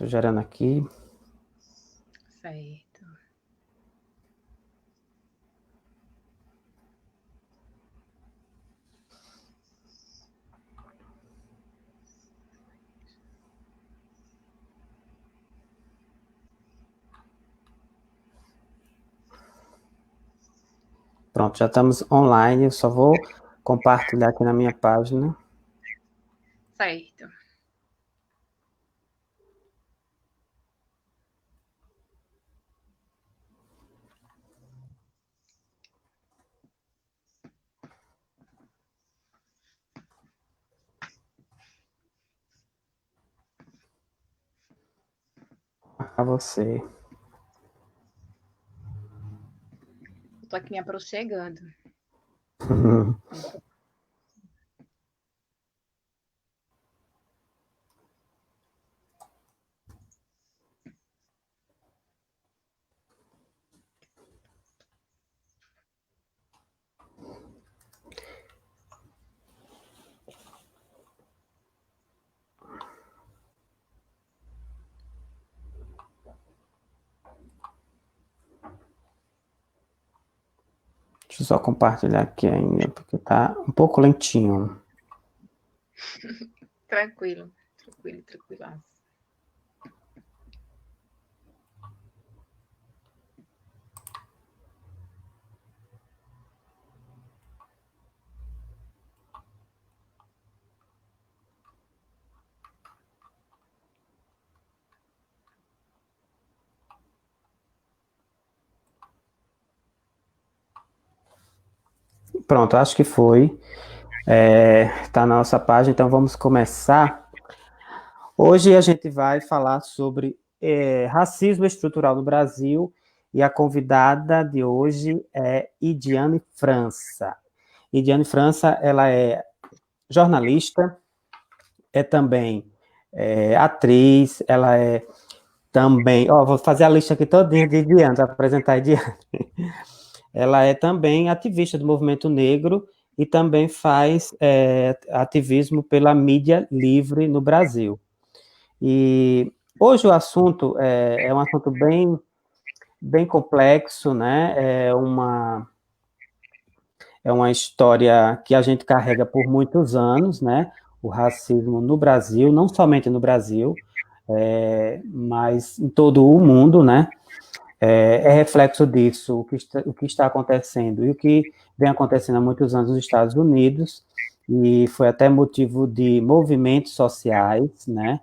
Tô gerando aqui. Certo. Pronto, já estamos online. Eu só vou compartilhar aqui na minha página. Certo. A você. Eu tô aqui me aproximando. Deixa eu só compartilhar aqui ainda, porque tá um pouco lentinho. Tranquilo, tranquilaço. Pronto, acho que foi. Tá na nossa página, então vamos começar. Hoje a gente vai falar sobre racismo estrutural no Brasil e a convidada de hoje é Idiane França. Idiane França, ela é jornalista, é também atriz, ela é também, vou fazer a lista aqui todinha de Idiane, para apresentar a Idiane. Ela é também ativista do movimento negro e também faz ativismo pela mídia livre no Brasil. E hoje o assunto é um assunto bem complexo, né? É uma história que a gente carrega por muitos anos, né? O racismo no Brasil, não somente no Brasil, mas em todo o mundo, né? É reflexo disso, o que está acontecendo e o que vem acontecendo há muitos anos nos Estados Unidos, e foi até motivo de movimentos sociais, né?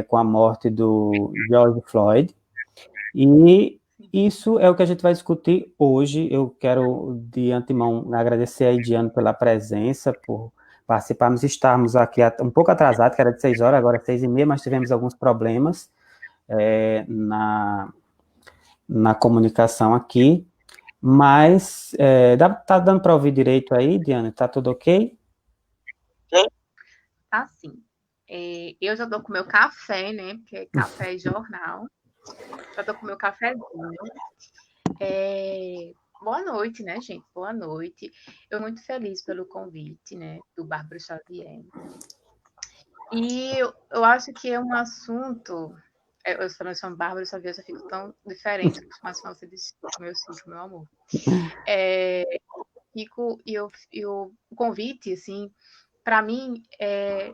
Com a morte do George Floyd. E isso é o que a gente vai discutir hoje. Eu quero, de antemão, agradecer a Ediane pela presença, por participarmos, estarmos aqui um pouco atrasado, que era de 6 horas, agora é 6h30, mas tivemos alguns problemas na comunicação aqui. Mas tá dando para ouvir direito aí, Diana? Tá tudo ok? Tá sim. Eu já tô com meu café, né? Porque café é jornal. Já tô com meu cafezinho. Boa noite, né, gente? Boa noite. Eu muito feliz pelo convite, né, do Bárbara Xavier. E eu acho que é um assunto. Eu falando chamo Bárbara Xavier, eu já fico tão diferente, mas você disse meu sítio, meu amor. O convite, assim, para mim é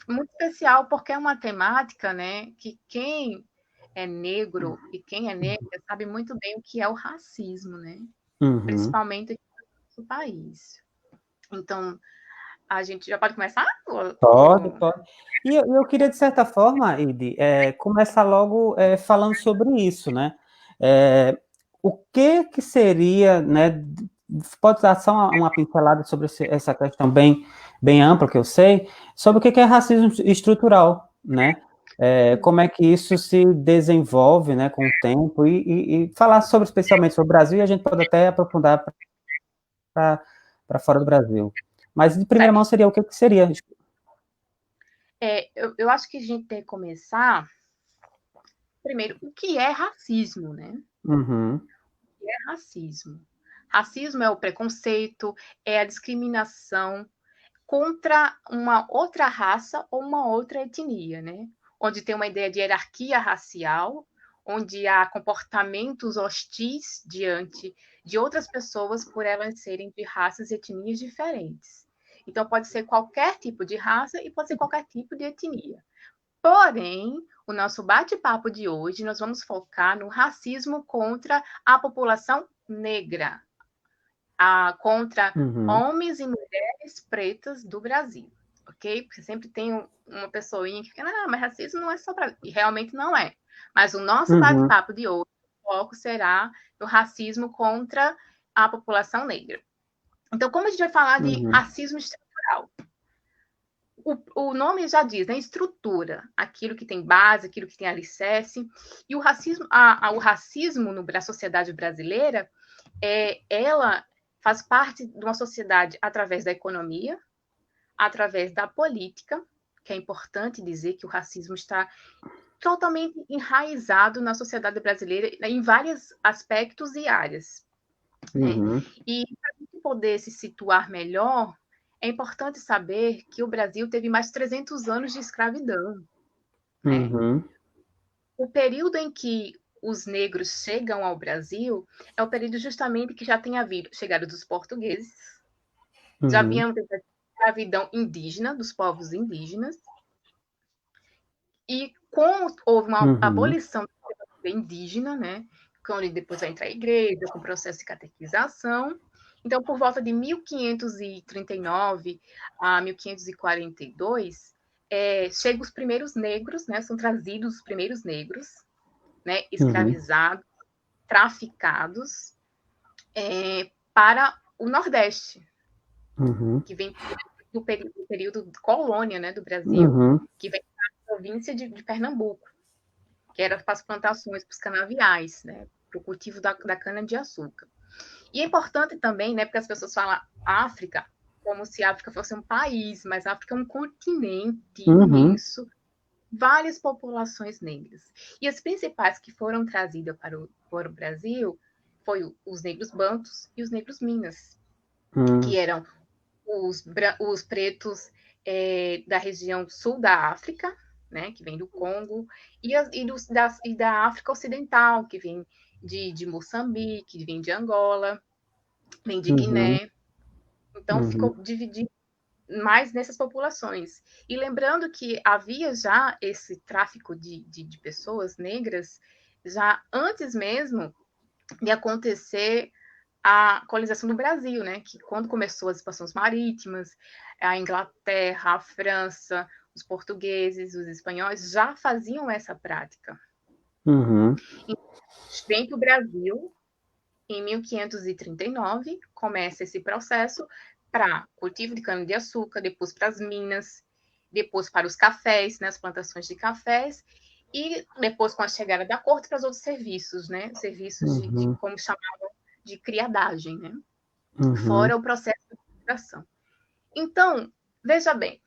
muito especial porque é uma temática, né, que quem é negro e quem é negra sabe muito bem o que é o racismo, né? Uhum. Principalmente aqui no nosso país. Então, a gente já pode começar? Pode. E eu queria, de certa forma, Idi, começar logo falando sobre isso, né? O que seria, né? Pode dar só uma pincelada sobre essa questão bem ampla que eu sei, sobre o que é racismo estrutural, né? Como é que isso se desenvolve, né, com o tempo, e falar especialmente sobre o Brasil, e a gente pode até aprofundar para fora do Brasil. Mas, de primeira mão, seria o que seria? Eu acho que a gente tem que começar, primeiro, o que é racismo, né? Uhum. O que é racismo? Racismo é o preconceito, é a discriminação contra uma outra raça ou uma outra etnia, né? onde tem uma ideia de hierarquia racial, onde há comportamentos hostis diante de outras pessoas por elas serem de raças e etnias diferentes. Então, pode ser qualquer tipo de raça e pode ser qualquer tipo de etnia. Porém, o nosso bate-papo de hoje, nós vamos focar no racismo contra a população negra, contra homens e mulheres pretas do Brasil, ok? Porque sempre tem uma pessoinha que fica, mas racismo não é só para... E realmente não é. Mas o nosso bate-papo de hoje, o foco será no racismo contra a população negra. Então, como a gente vai falar de racismo estrutural? O nome já diz, né? Estrutura, aquilo que tem base, aquilo que tem alicerce. E o racismo, o racismo na sociedade brasileira, ela faz parte de uma sociedade através da economia, através da política, que é importante dizer que o racismo está totalmente enraizado na sociedade brasileira em vários aspectos e áreas. Né? E para a gente poder se situar melhor, é importante saber que o Brasil teve mais de 300 anos de escravidão. Né? O período em que os negros chegam ao Brasil é o período justamente que já tem havido chegada dos portugueses, já havia uma escravidão indígena, dos povos indígenas, e como houve uma abolição da indígena, né, quando depois vai entrar a igreja, com o processo de catequização. Então, por volta de 1539 a 1542, chegam os primeiros negros, né, são trazidos os primeiros negros, né, escravizados, traficados, para o Nordeste, que vem do período de colônia, né, do Brasil, que vem da província de Pernambuco, que era para as plantações, para os canaviais, né, para o cultivo da cana-de-açúcar. E é importante também, né, porque as pessoas falam África como se a África fosse um país, mas a África é um continente imenso, várias populações negras. E as principais que foram trazidas para o Brasil foi os negros bantus e os negros minas, que eram os pretos da região sul da África, né, que vem do Congo, e da África Ocidental, que vem de Moçambique, que vem de Angola, vem de Guiné. Então, ficou dividido mais nessas populações. E lembrando que havia já esse tráfico de pessoas negras, já antes mesmo de acontecer a colonização do Brasil, né? Que quando começou as expansões marítimas, a Inglaterra, a França, os portugueses, os espanhóis já faziam essa prática. Vem para o Brasil, em 1539, começa esse processo para cultivo de cana-de-açúcar, depois para as minas, depois para os cafés, né, as plantações de cafés, e depois com a chegada da corte para os outros serviços, né, serviços de como chamavam, de criadagem, né, fora o processo de imigração. Então, veja bem,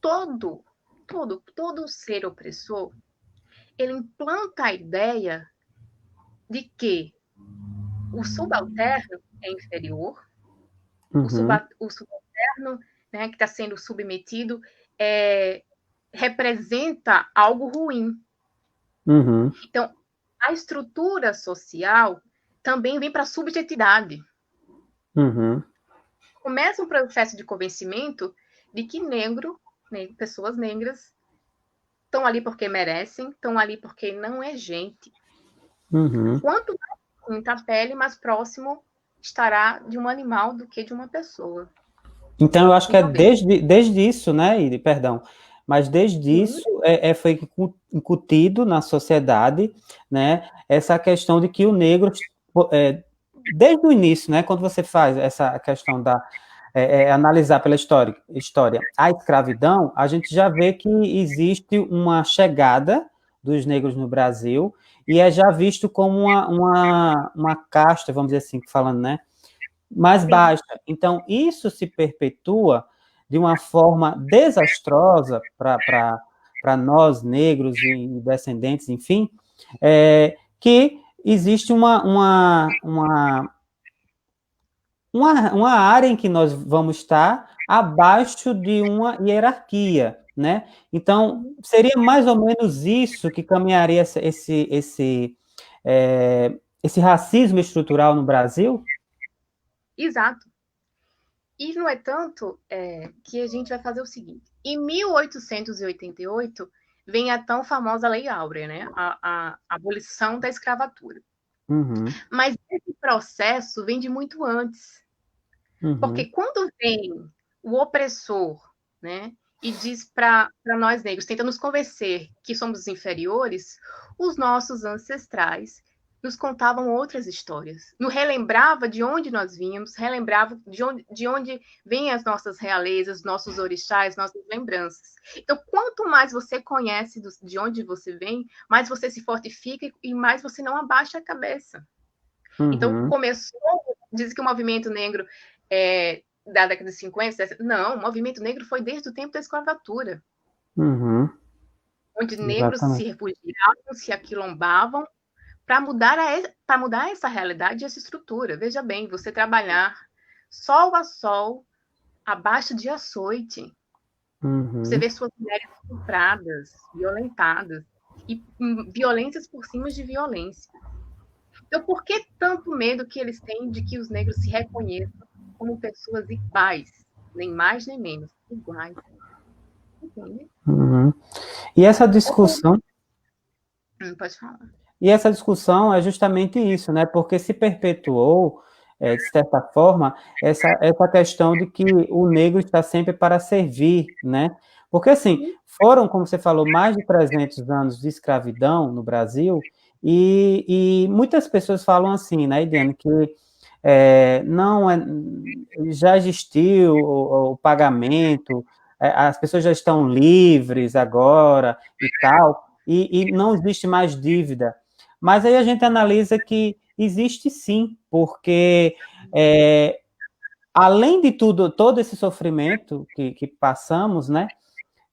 todo ser opressor, ele implanta a ideia de que o subalterno é inferior, o subalterno, né, que está sendo submetido, representa algo ruim. Então, a estrutura social também vem para a subjetividade. Começa um processo de convencimento de que pessoas negras, estão ali porque merecem, estão ali porque não é gente. Quanto mais pinta a pele, mais próximo estará de um animal do que de uma pessoa. Então, eu acho que é desde isso, né, Iri, perdão, mas desde isso foi incutido na sociedade, né, essa questão de que o negro, desde o início, né, quando você faz essa questão da analisar pela história a escravidão, a gente já vê que existe uma chegada dos negros no Brasil e é já visto como uma casta, vamos dizer assim, falando, né, mais baixa. Então, isso se perpetua de uma forma desastrosa para nós, negros e descendentes, enfim, que existe uma área em que nós vamos estar abaixo de uma hierarquia, né? Então, seria mais ou menos isso que caminharia esse racismo estrutural no Brasil? Exato. E, no entanto, que a gente vai fazer o seguinte. Em 1888, vem a tão famosa Lei Áurea, né? A abolição da escravatura. Uhum, Mas esse processo vem de muito antes. Porque uhum, quando vem o opressor, né, e diz para nós negros, tenta nos convencer que somos inferiores, os nossos ancestrais nos contavam outras histórias, nos relembrava de onde nós vínhamos, relembrava de onde vêm as nossas realezas, nossos orixás, nossas lembranças. Então, quanto mais você conhece de onde você vem, mais você se fortifica e mais você não abaixa a cabeça. Então, uhum, começou, diz que o movimento negro da década de 50, 60, não, o movimento negro foi desde o tempo da escravatura, uhum, onde negros se exatamente. refugiavam, se aquilombavam, para mudar essa realidade e essa estrutura. Veja bem, você trabalhar sol a sol, abaixo de açoite, você Uhum, vê suas mulheres estupradas, violentadas, e violências por cima de violência. Então, por que tanto medo que eles têm de que os negros se reconheçam como pessoas iguais, nem mais nem menos, iguais, entende? uhum. E essa discussão Pode falar. E essa discussão é justamente isso, né? Porque se perpetuou, de certa forma, essa questão de que o negro está sempre para servir, né? Porque, assim, Sim, foram, como você falou, mais de 300 anos de escravidão no Brasil, e muitas pessoas falam assim, né, Ediane, que não é, já existiu o pagamento, as pessoas já estão livres agora e tal, e não existe mais dívida. Mas aí a gente analisa que existe sim, porque além de tudo, todo esse sofrimento que passamos, né,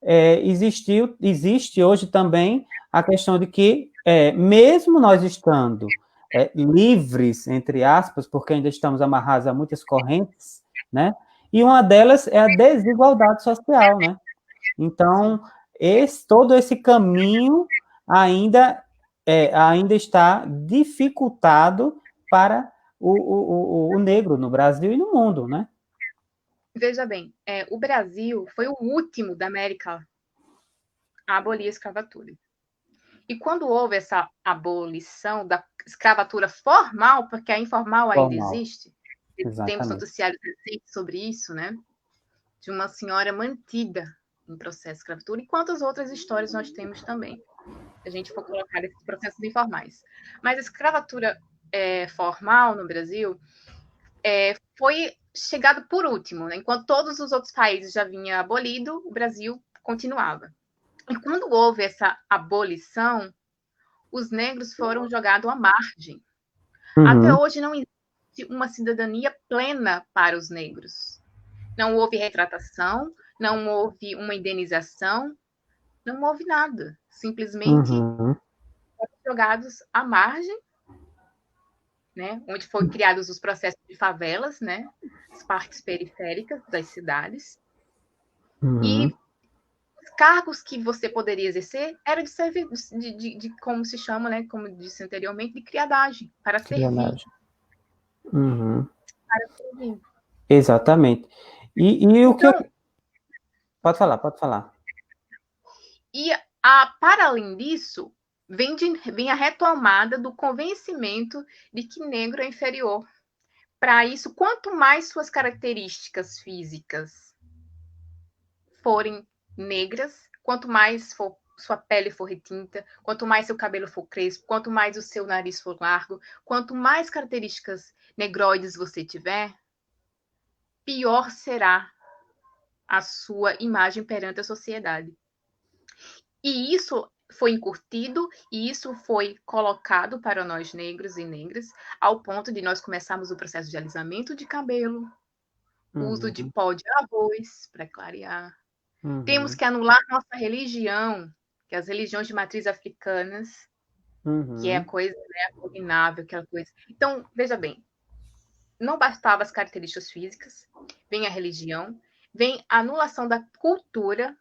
existe hoje também a questão de que, mesmo nós estando livres, entre aspas, porque ainda estamos amarrados a muitas correntes, né, e uma delas é a desigualdade social, né? sim. Então, todo esse caminho ainda, ainda está dificultado para o negro no Brasil e no mundo, né? Veja bem, o Brasil foi o último da América a abolir a escravatura. E quando houve essa abolição da escravatura formal, porque a informal ainda Formal, existe, temos exatamente. noticiários recentes sobre isso, né? De uma senhora mantida em processo de escravatura, e quantas outras histórias nós temos também, se a gente for colocar esses processos informais. Mas a escravatura formal no Brasil foi chegado por último, né? Enquanto todos os outros países já vinham abolido, o Brasil continuava. E quando houve essa abolição, os negros foram jogados à margem. Até Uhum, hoje não existe uma cidadania plena para os negros. Não houve retratação, não houve uma indenização, não houve nada. Simplesmente uhum, jogados à margem, né, onde foram criados os processos de favelas, né, as partes periféricas das cidades. uhum. E os cargos que você poderia exercer eram de servir, como se chama, né, como disse anteriormente, de criadagem, para servir. Crianagem. Uhum. Para servir. Exatamente. E o que eu... Então, Pode falar, pode falar. e para além disso, vem a retomada do convencimento de que negro é inferior. Para isso, quanto mais suas características físicas forem negras, quanto mais sua pele for retinta, quanto mais seu cabelo for crespo, quanto mais o seu nariz for largo, quanto mais características negroides você tiver, pior será a sua imagem perante a sociedade. E isso foi incutido e isso foi colocado para nós negros e negras, ao ponto de nós começarmos o processo de alisamento de cabelo, o uso de Uhum, pó de arroz para clarear. Temos uhum, que anular nossa religião, que é as religiões de matriz africanas, que é a uhum, coisa, né, abominável, aquela coisa. Então, veja bem, não bastava as características físicas, vem a religião, vem a anulação da cultura.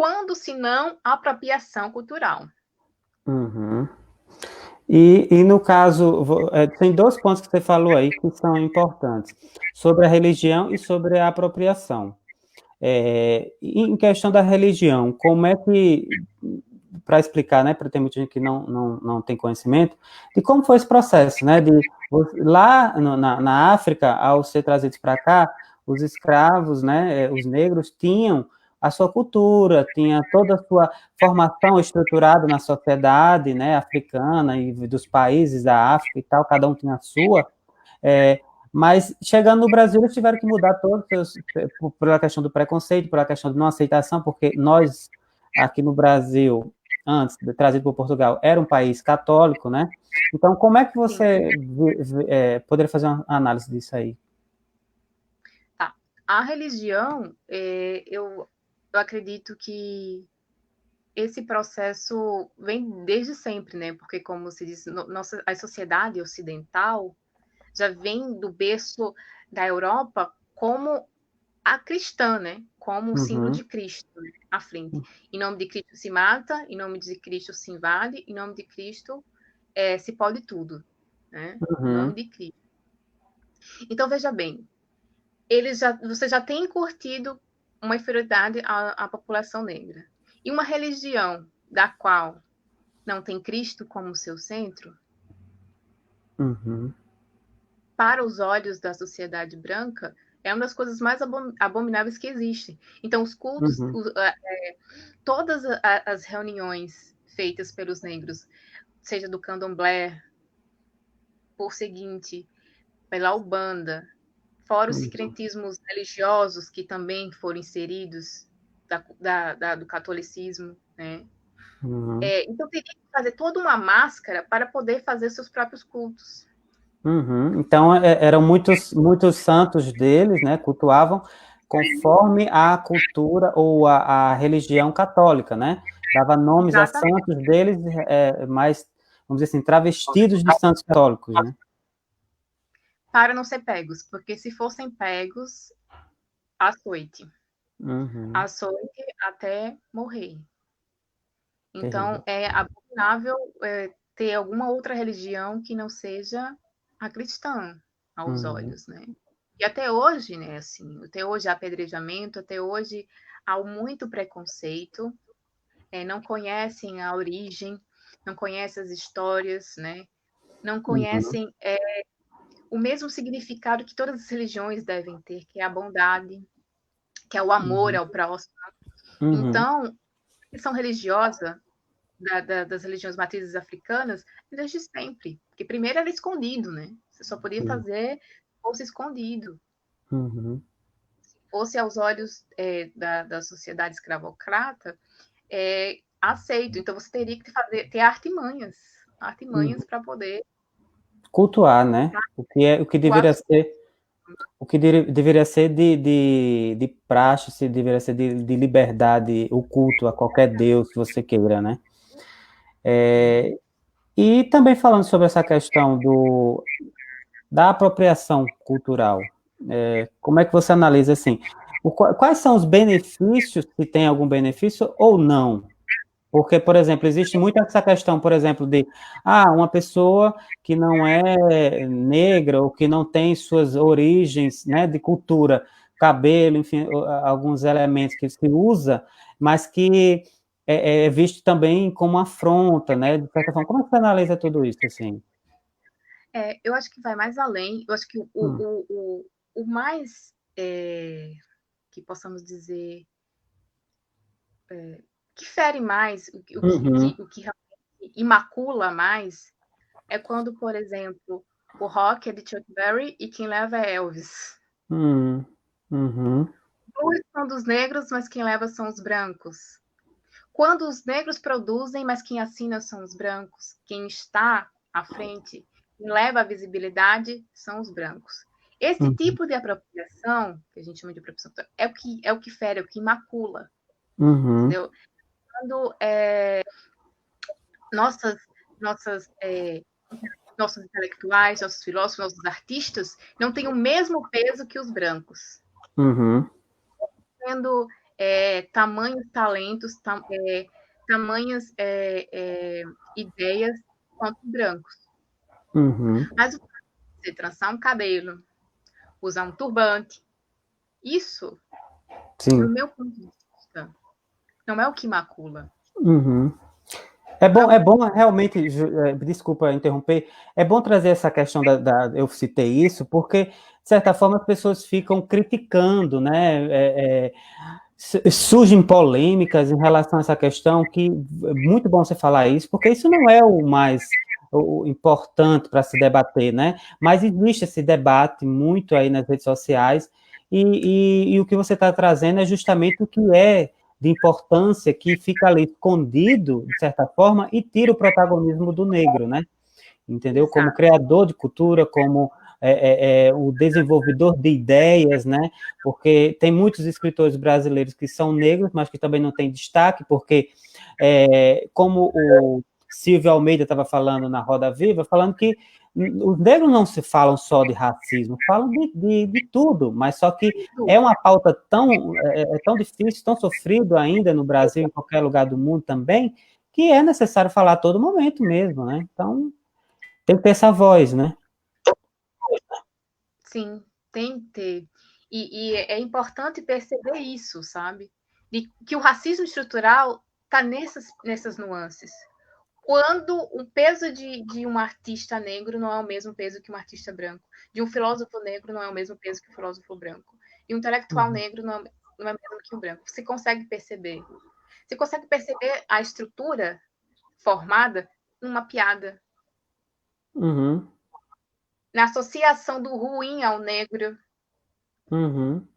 quando se não apropriação cultural. Uhum. E no caso, tem dois pontos que você falou aí que são importantes, sobre a religião e sobre a apropriação. Em questão da religião, como é que, para explicar, né, para ter muita gente que não tem conhecimento, de como foi esse processo, né, lá na África, ao ser trazidos para cá, os escravos, né, os negros tinham a sua cultura, tinha toda a sua formação estruturada na sociedade, né, africana e dos países da África e tal, cada um tinha a sua, mas chegando no Brasil, eles tiveram que mudar todos, pela questão do preconceito, pela questão de não aceitação, porque nós, aqui no Brasil, antes de trazido para Portugal, era um país católico, né? Então, como é que você poderia fazer uma análise disso aí? Tá. A religião, eu acredito que esse processo vem desde sempre, né? Porque, como se diz, a sociedade ocidental já vem do berço da Europa como a cristã, né? Como um símbolo de Cristo, né? À frente. Em nome de Cristo se mata, em nome de Cristo se invade, em nome de Cristo se pode tudo, né? Em nome de Cristo. Então, veja bem, você já tem curtido uma inferioridade à população negra. E uma religião da qual não tem Cristo como seu centro, para os olhos da sociedade branca, é uma das coisas mais abomináveis que existem. Então, os cultos, todas as reuniões feitas pelos negros, seja do candomblé, por seguinte, pela Umbanda, fora os sincretismos religiosos que também foram inseridos do catolicismo, né? Então, teria que fazer toda uma máscara para poder fazer seus próprios cultos. Então, eram muitos santos deles, né, cultuavam conforme a cultura ou a religião católica, né? Dava nomes a santos deles, mais, vamos dizer assim, travestidos de santos católicos, né? Para não ser pegos, porque se fossem pegos, açoite. Açoite até morrer. Então, é abominável ter alguma outra religião que não seja a cristã aos olhos, né? E até hoje, né, assim, até hoje há apedrejamento, até hoje há muito preconceito, não conhecem a origem, não conhecem as histórias, né? Não conhecem o mesmo significado que todas as religiões devem ter, que é a bondade, que é o amor ao próximo. Então, a questão religiosa das religiões matrizes africanas desde sempre. Porque primeiro era escondido, né? Você só podia fazer se fosse escondido. Se fosse aos olhos da sociedade escravocrata, aceito. Então você teria que ter artimanhas para poder cultuar, né? O que deveria ser de praxe, se deveria ser de liberdade, o culto a qualquer Deus que você queira, né? E também falando sobre essa questão da apropriação cultural, como é que você analisa, assim, quais são os benefícios, se tem algum benefício ou não? Porque, por exemplo, existe muito essa questão, por exemplo, de uma pessoa que não é negra ou que não tem suas origens, né, de cultura, cabelo, enfim, alguns elementos que se usa, mas que é visto também como afronta, né, de certa forma. Como é que você analisa tudo isso, assim? Eu acho que vai mais além. Eu acho que o mais que possamos dizer que fere mais, o que realmente imacula mais, é quando, por exemplo, o rock é de Chuck Berry e quem leva é Elvis. Blues são dos negros, mas quem leva são os brancos. Quando os negros produzem, mas quem assina são os brancos. Quem está à frente, quem leva a visibilidade são os brancos. Esse tipo de apropriação, que a gente chama de apropriação, é o que fere, é o que macula. Entendeu? Quando nossos intelectuais, nossos filósofos, nossos artistas não têm o mesmo peso que os brancos. Sendo tamanhos talentos, tamanhas ideias quanto brancos. Uhum. Mas você trançar um cabelo, usar um turbante, isso, no Sim. meu ponto de vista, não é o que macula. Uhum. É bom realmente, desculpa interromper, é bom trazer essa questão eu citei isso, porque, de certa forma, as pessoas ficam criticando, né? Surgem polêmicas em relação a essa questão, que é muito bom você falar isso, porque isso não é o mais o importante para se debater, né? Mas existe esse debate muito aí nas redes sociais, e o que você está trazendo é justamente o que é de importância, que fica ali escondido, de certa forma, e tira o protagonismo do negro, né? Entendeu? Como Exato. criador de cultura, como o desenvolvedor de ideias, né? Porque tem muitos escritores brasileiros que são negros, mas que também não têm destaque, porque, como o Silvio Almeida estava falando na Roda Viva, falando que os negros não se falam só de racismo, falam de tudo, mas só que é uma pauta tão difícil, tão sofrido ainda no Brasil, em qualquer lugar do mundo também, que é necessário falar a todo momento mesmo, né? Então, tem que ter essa voz, né? Sim, tem que ter. E é importante perceber isso, sabe? Que o racismo estrutural está nessas nuances. Quando o peso de um artista negro não é o mesmo peso que um artista branco, de um filósofo negro não é o mesmo peso que um filósofo branco, e um intelectual negro não é o mesmo que um branco. Você consegue perceber. Você consegue perceber a estrutura formada numa piada, Uhum, na associação do ruim ao negro, uhum,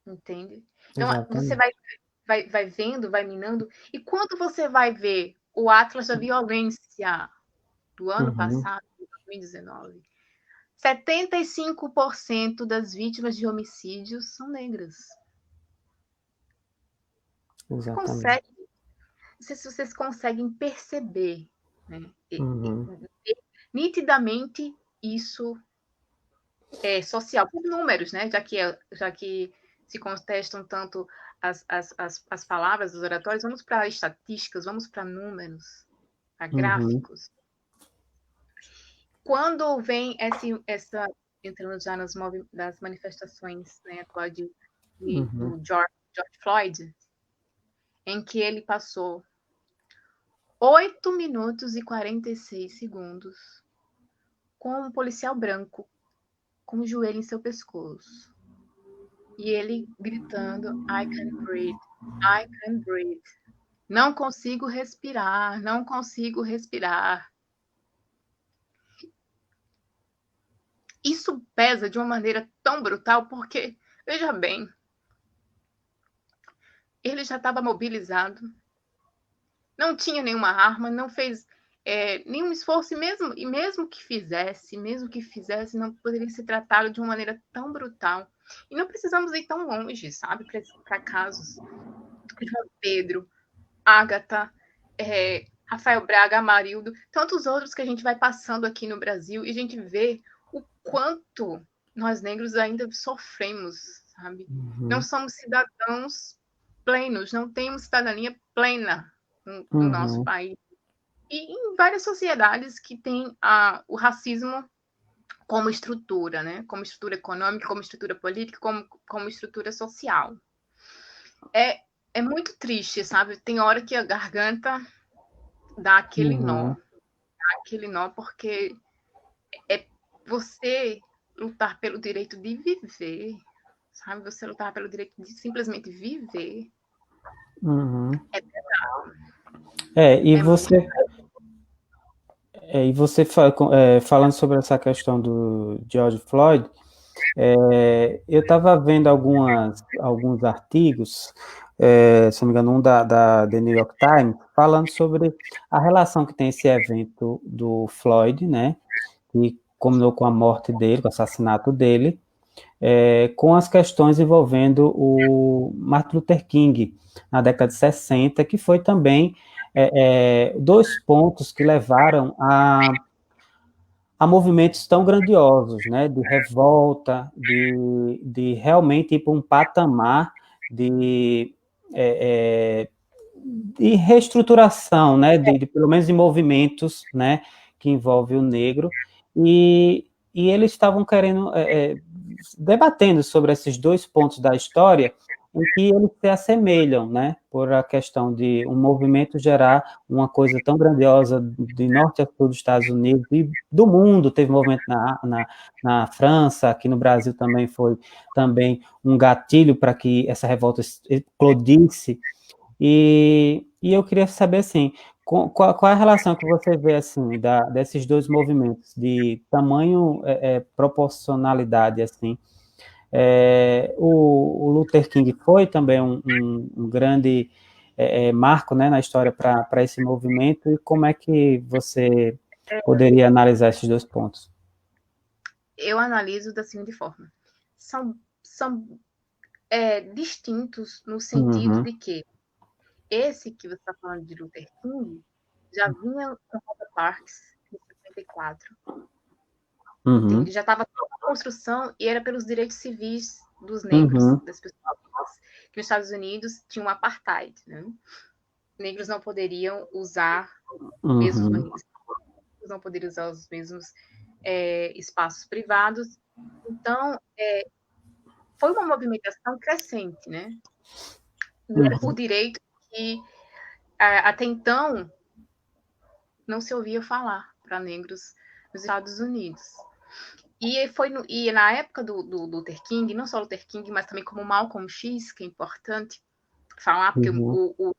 entende? Então, você exatamente. vai vendo, vai minando, e quando você vai ver o Atlas da Violência do ano Uhum, passado, 2019, 75% das vítimas de homicídios são negras. exatamente. Consegue, não sei se vocês conseguem perceber, né? Uhum, Nitidamente isso é social, por números, né? Já que se contestam tanto as palavras dos oratórios, vamos para estatísticas, vamos para números, para uhum, gráficos. Quando vem essa entrando já das manifestações, né, atual uhum, do George Floyd, em que ele passou 8 minutos e 46 segundos com um policial branco com o joelho em seu pescoço. E ele gritando: I can't breathe, I can't breathe. Não consigo respirar, não consigo respirar. Isso pesa de uma maneira tão brutal porque, veja bem, ele já estava mobilizado, não tinha nenhuma arma, não fez nenhum esforço, e mesmo que fizesse, não poderia ser tratado de uma maneira tão brutal. E não precisamos ir tão longe, sabe, para casos João Pedro, Ágata, Rafael Braga, Amarildo, tantos outros que a gente vai passando aqui no Brasil e a gente vê o quanto nós negros ainda sofremos, sabe? Não uhum, somos cidadãos plenos, não temos cidadania plena no nosso uhum, país. E em várias sociedades que têm o racismo como estrutura, né? Como estrutura econômica, como estrutura política, como estrutura social. É muito triste, sabe? Tem hora que a garganta dá uhum, aquele nó, porque é você lutar pelo direito de viver, sabe? Você lutar pelo direito de simplesmente viver. uhum. É, É, e é muito. você, falando sobre essa questão do George Floyd, eu estava vendo alguns artigos, se não me engano, um da The New York Times, falando sobre a relação que tem esse evento do Floyd, né, que combinou com a morte dele, com o assassinato dele, com as questões envolvendo o Martin Luther King, na década de 60, que foi também dois pontos que levaram a movimentos tão grandiosos, né, de revolta, de realmente ir para um patamar de, de reestruturação, né, de pelo menos de movimentos, né, que envolve o negro, e eles estavam querendo, debatendo sobre esses dois pontos da história, em que eles se assemelham, né, por a questão de um movimento gerar uma coisa tão grandiosa de norte a sul dos Estados Unidos e do mundo. Teve movimento na França, aqui no Brasil também foi também um gatilho para que essa revolta explodisse. E eu queria saber, assim, qual é a relação que você vê, assim, desses dois movimentos, de tamanho, proporcionalidade, assim. O Luther King foi também um grande marco, né, na história para esse movimento, e como é que você poderia analisar esses dois pontos? Eu analiso da seguinte forma. São distintos no sentido de que esse que você está falando de Luther King já vinha com Rosa Parks em 64. Ele já estava em construção e era pelos direitos civis dos negros, das pessoas que nos Estados Unidos tinha um apartheid, né? Negros não poderiam usar não poderiam usar os mesmos espaços privados. Então, foi uma movimentação crescente, né? E era o direito que até então não se ouvia falar para negros nos Estados Unidos. E na época do Luther King, não só Luther King, mas também como Malcolm X, que é importante falar, porque o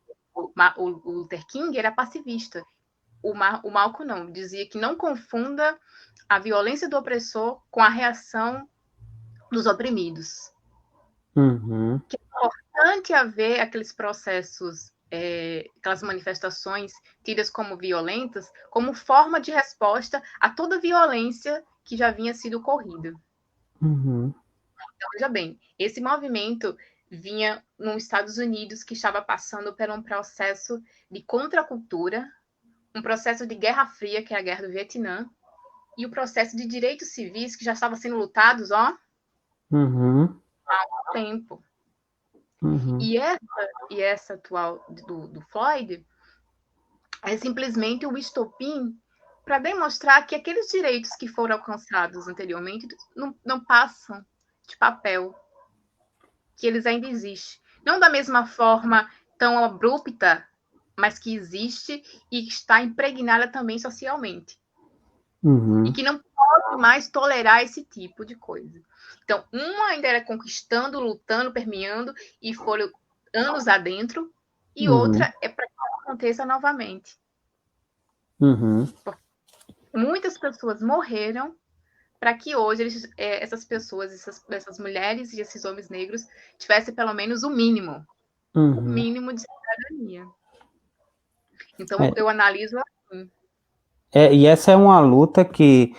Luther King era pacifista. O Malcolm não, dizia que não confunda a violência do opressor com a reação dos oprimidos. Que é importante haver aqueles processos, aquelas manifestações tidas como violentas, como forma de resposta a toda violência que já vinha sido ocorrida. Então, veja bem, esse movimento vinha nos Estados Unidos, que estava passando por um processo de contracultura, um processo de Guerra Fria, que é a Guerra do Vietnã, e o processo de direitos civis, que já estava sendo lutados, há um tempo. E essa atual do Floyd é simplesmente o estopim para demonstrar que aqueles direitos que foram alcançados anteriormente não passam de papel, que eles ainda existem. Não da mesma forma tão abrupta, mas que existe e que está impregnada também socialmente. E que não pode mais tolerar esse tipo de coisa. Então, uma ainda era conquistando, lutando, permeando, e foram anos adentro, e outra é para que aconteça novamente. Muitas pessoas morreram para que hoje essas pessoas, essas mulheres e esses homens negros tivessem pelo menos o mínimo de cidadania. Então, eu analiso assim. E essa é uma luta que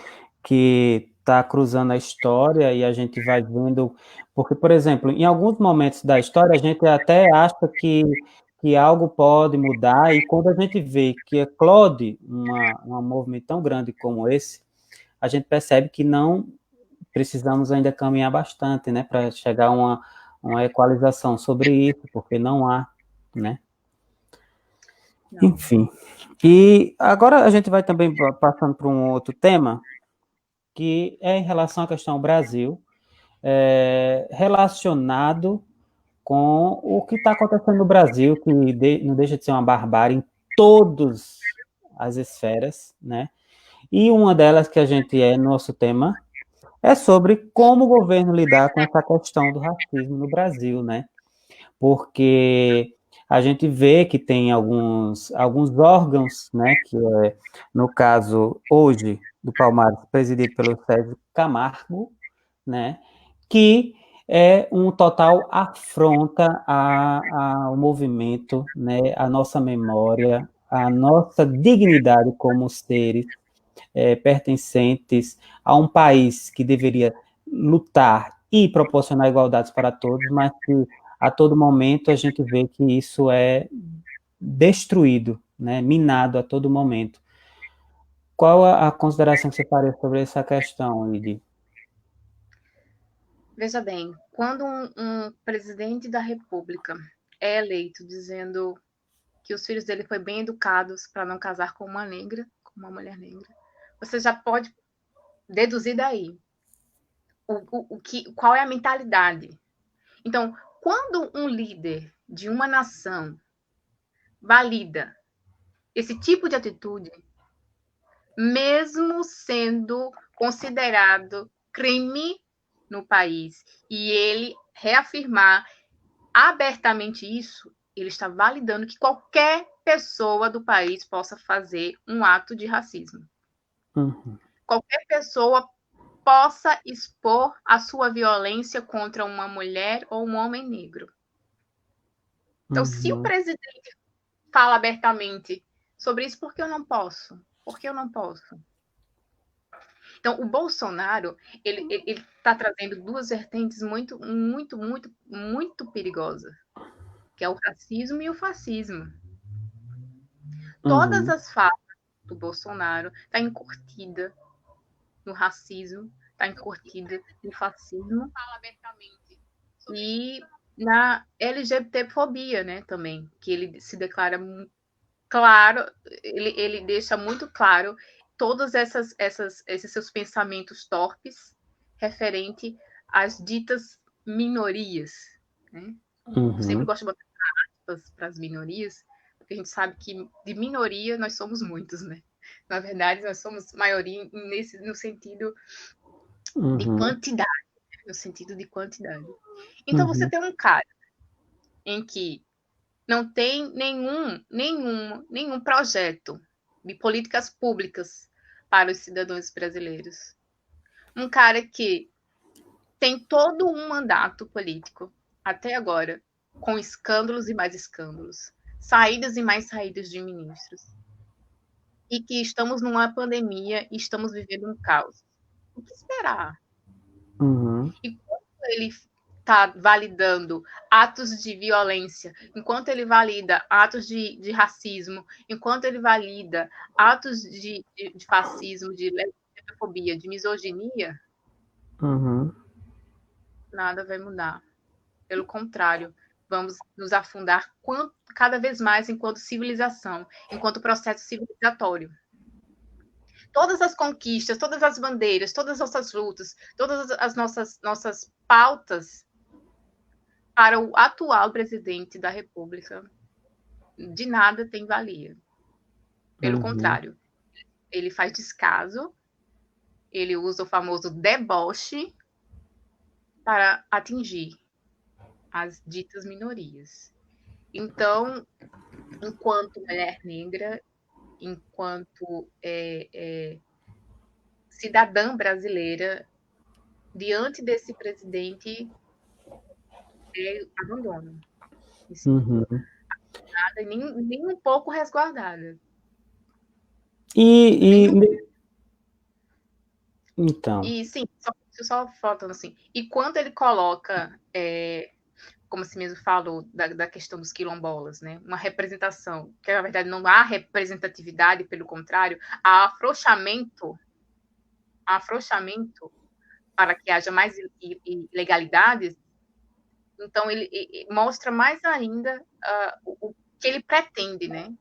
está cruzando a história, e a gente vai vendo, porque, por exemplo, em alguns momentos da história, a gente até acha que algo pode mudar, e quando a gente vê que eclode um movimento tão grande como esse, a gente percebe que não precisamos ainda caminhar bastante, né, para chegar a uma equalização sobre isso, porque não há, né? Não. Enfim. E agora a gente vai também passando para um outro tema, que é em relação à questão Brasil, relacionado com o que está acontecendo no Brasil, que não deixa de ser uma barbárie em todas as esferas, né? E uma delas que a gente nosso tema é sobre como o governo lidar com essa questão do racismo no Brasil, né? Porque a gente vê que tem alguns órgãos, né, que no caso, hoje, do Palmares, presidido pelo Sérgio Camargo, né, que é um total afronta ao movimento, né, à nossa memória, à nossa dignidade como seres pertencentes a um país que deveria lutar e proporcionar igualdades para todos, mas que a todo momento a gente vê que isso é destruído, né, minado a todo momento. Qual a consideração que você faria sobre essa questão, Lidy? Veja bem, quando um presidente da República é eleito dizendo que os filhos dele foram bem educados para não casar com uma negra, com uma mulher negra, você já pode deduzir daí qual é a mentalidade. Então, quando um líder de uma nação valida esse tipo de atitude, mesmo sendo considerado crime no país, e ele reafirmar abertamente isso, ele está validando que qualquer pessoa do país possa fazer um ato de racismo. Uhum. Qualquer pessoa possa expor a sua violência contra uma mulher ou um homem negro. Então, se o presidente fala abertamente sobre isso, por que eu não posso? Por que eu não posso? Então, o Bolsonaro, ele está trazendo duas vertentes muito, muito, muito, muito perigosas, que é o racismo e o fascismo. Todas as falas do Bolsonaro estão encurtidas no racismo, está encurtida no fascismo e na LGBTfobia, né, também, que ele se declara claro, ele deixa muito claro todos esses seus pensamentos torpes referente às ditas minorias, né? Eu sempre gosto de botar aspas para as minorias, porque a gente sabe que de minoria nós somos muitos, né? Na verdade, nós somos maioria no sentido de quantidade, no sentido de quantidade. Então, você tem um cara em que não tem nenhum projeto de políticas públicas para os cidadãos brasileiros. Um cara que tem todo um mandato político até agora, com escândalos e mais escândalos, saídas e mais saídas de ministros, e que estamos numa pandemia e estamos vivendo um caos. O que esperar? E quando ele está validando atos de violência, enquanto ele valida atos de racismo, enquanto ele valida atos de fascismo, de lesbofobia, de misoginia, nada vai mudar. Pelo contrário, vamos nos afundar cada vez mais enquanto civilização, enquanto processo civilizatório. Todas as conquistas, todas as bandeiras, todas as nossas lutas, todas as nossas pautas para o atual presidente da República, de nada tem valia. Pelo contrário, ele faz descaso, ele usa o famoso deboche para atingir as ditas minorias. Então, enquanto mulher negra, enquanto cidadã brasileira, diante desse presidente, abandono. Nem um pouco resguardada. Então. E sim, só faltando assim. E quando ele coloca, como se mesmo falou, da questão dos quilombolas, né? Uma representação, que na verdade não há representatividade, pelo contrário, há afrouxamento para que haja mais ilegalidades. Então, ele mostra mais ainda o que ele pretende, né?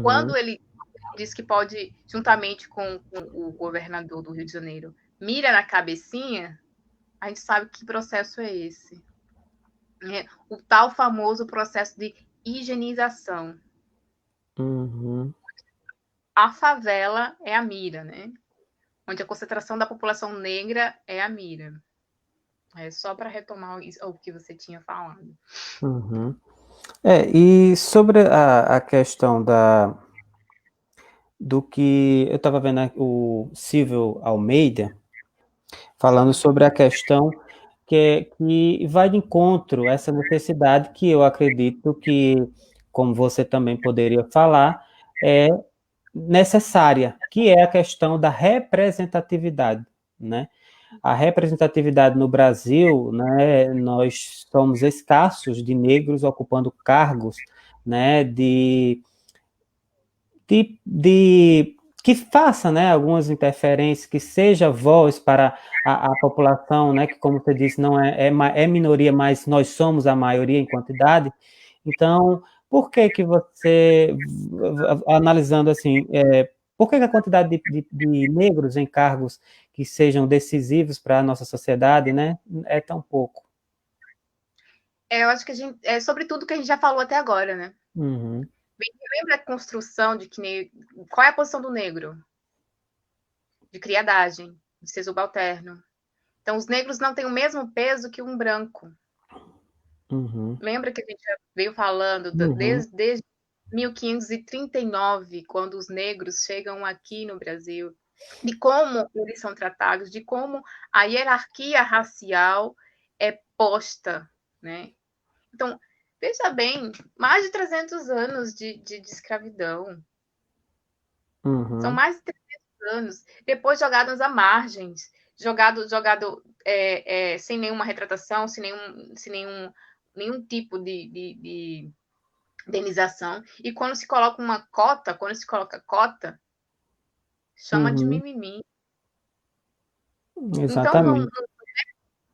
Quando ele diz que pode, juntamente com o governador do Rio de Janeiro, mira na cabecinha, a gente sabe que processo é esse. O tal famoso processo de higienização. A favela é a mira, né? Onde a concentração da população negra é a mira. É só para retomar o que você tinha falado. E sobre a questão do que eu estava vendo o Silvio Almeida falando sobre a questão que vai de encontro a essa necessidade que eu acredito que, como você também poderia falar, é necessária, que é a questão da representatividade, né? A representatividade no Brasil, né, nós somos escassos de negros ocupando cargos, né, de que faça, né, algumas interferências, que seja voz para a população, né, que, como você disse, não é minoria, mas nós somos a maioria em quantidade. Então, por que que você, analisando assim, por que que a quantidade de negros em cargos que sejam decisivos para a nossa sociedade, né, é tão pouco? Eu acho que a gente, é sobre tudo que a gente já falou até agora, né? Uhum, Lembra a construção de que qual é a posição do negro? De criadagem, de ser subalterno. Então, os negros não têm o mesmo peso que um branco. uhum, Lembra que a gente já veio falando uhum, desde 1539, quando os negros chegam aqui no Brasil, de como eles são tratados, de como a hierarquia racial é posta, né? Então, veja bem, mais de 300 anos de escravidão. São uhum, mais de 300 anos. Depois jogados à margens, jogado sem nenhuma retratação, nenhum tipo de indenização. E quando se coloca uma cota, quando se coloca cota, chama de uhum, mimimi. Então, exatamente.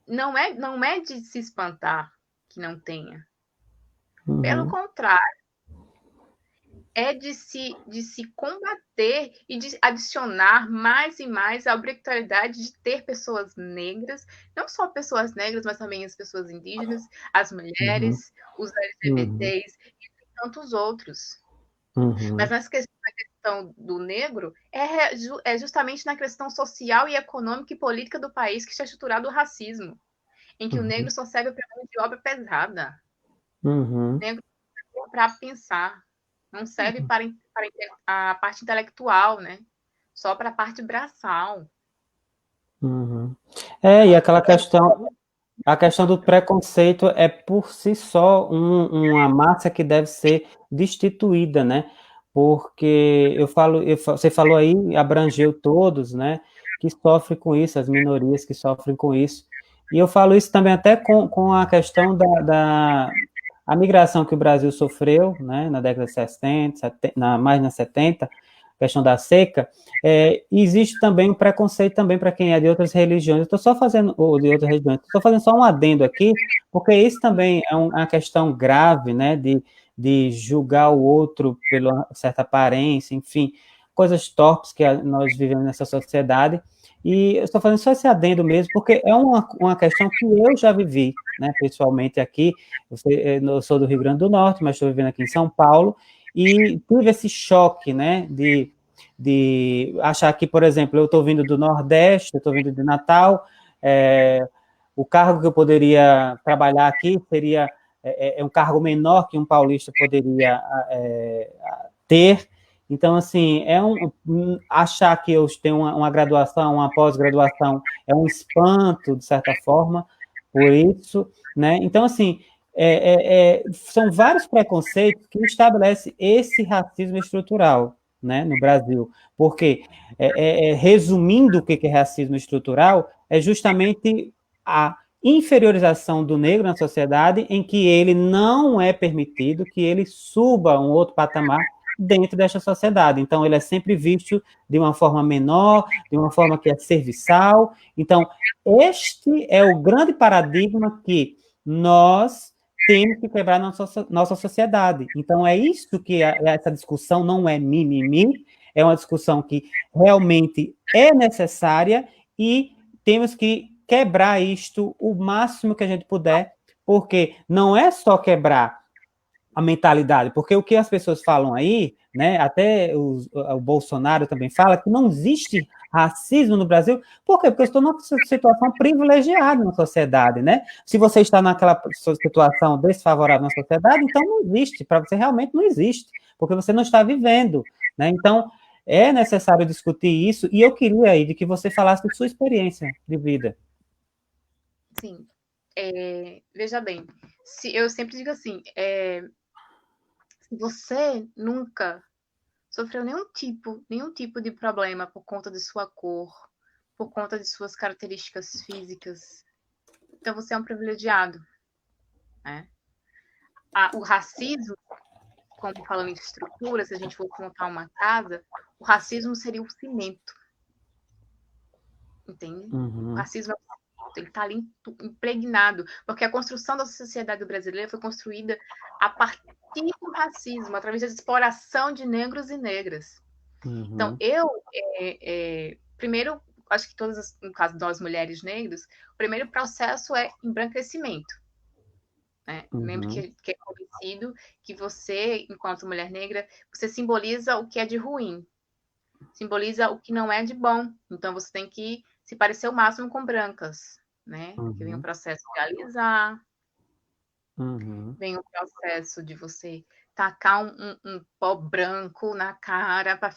não é de se espantar que não tenha. Pelo Uhum, contrário, é de se combater e de adicionar mais e mais a obrigatoriedade de ter pessoas negras, não só pessoas negras, mas também as pessoas indígenas, as uhum, mulheres, os uhum, LGBTs e tantos outros. Mas uhum, na questão do negro, é justamente na questão social e econômica e política do país que está estruturado o racismo, em que o negro uhum, só serve para mão de obra pesada. O uhum, negro para pensar, não serve para a parte intelectual, né? Só para a parte braçal. uhum. E Então, aquela questão, a questão do preconceito é por si só uma massa que deve ser destituída, né? Porque você falou aí, abrangeu todos, né? Que sofrem com isso, as minorias que sofrem com isso. E eu falo isso também até com a questão a migração que o Brasil sofreu, né? Na década de 60, 70, mais na 70, questão da seca. Existe também um preconceito também para quem é de outras religiões. Eu estou só fazendo, ou de outras religiões, estou fazendo só um adendo aqui, porque isso também é uma questão grave, né, de julgar o outro pela certa aparência, enfim, coisas torpes que nós vivemos nessa sociedade. E eu estou fazendo só esse adendo mesmo, porque é uma questão que eu já vivi, né, pessoalmente aqui. Eu sou do Rio Grande do Norte, mas estou vivendo aqui em São Paulo, e tive esse choque, né, de achar que, por exemplo, eu estou vindo do Nordeste, eu estou vindo de Natal, o cargo que eu poderia trabalhar aqui seria um cargo menor que um paulista poderia ter. Então, assim, achar que eu tenho uma graduação, uma pós-graduação, é um espanto, de certa forma, por isso, né? Então, assim, são vários preconceitos que estabelecem esse racismo estrutural, né, no Brasil. Porque, resumindo o que é racismo estrutural, é justamente a inferiorização do negro na sociedade, em que ele não é permitido que ele suba um outro patamar dentro desta sociedade. Então, ele é sempre visto de uma forma menor, de uma forma que é serviçal. Então, este é o grande paradigma que nós temos que quebrar na nossa sociedade. Então, é isso que essa discussão não é mimimi, é uma discussão que realmente é necessária e temos que quebrar isto o máximo que a gente puder, porque não é só quebrar a mentalidade, porque o que as pessoas falam aí, né, até o Bolsonaro também fala que não existe racismo no Brasil. Por quê? Porque eu estou numa situação privilegiada na sociedade, né? Se você está naquela situação desfavorável na sociedade, então não existe, para você realmente não existe, porque você não está vivendo, né? Então, é necessário discutir isso, e eu queria aí de que você falasse de sua experiência de vida. sim. Veja bem, eu sempre digo assim, se você nunca sofreu nenhum tipo de problema por conta de sua cor, por conta de suas características físicas, então você é um privilegiado, né? O racismo, como falando em estrutura, se a gente for montar uma casa, o racismo seria o cimento, entende? O Uhum. racismo é o cimento, ele está ali impregnado, porque a construção da sociedade brasileira foi construída a partir do racismo, através da exploração de negros e negras. Então, Uhum. primeiro, acho que todas, no caso das mulheres negras, o primeiro processo é embranquecimento. Né? Lembro Uhum. que é conhecido que você, enquanto mulher negra, você simboliza o que é de ruim, simboliza o que não é de bom. Então, você tem que se parecer o máximo com brancas, né? Que vem o Uhum. processo de alisar, Uhum. vem o processo de você tacar um pó branco na cara para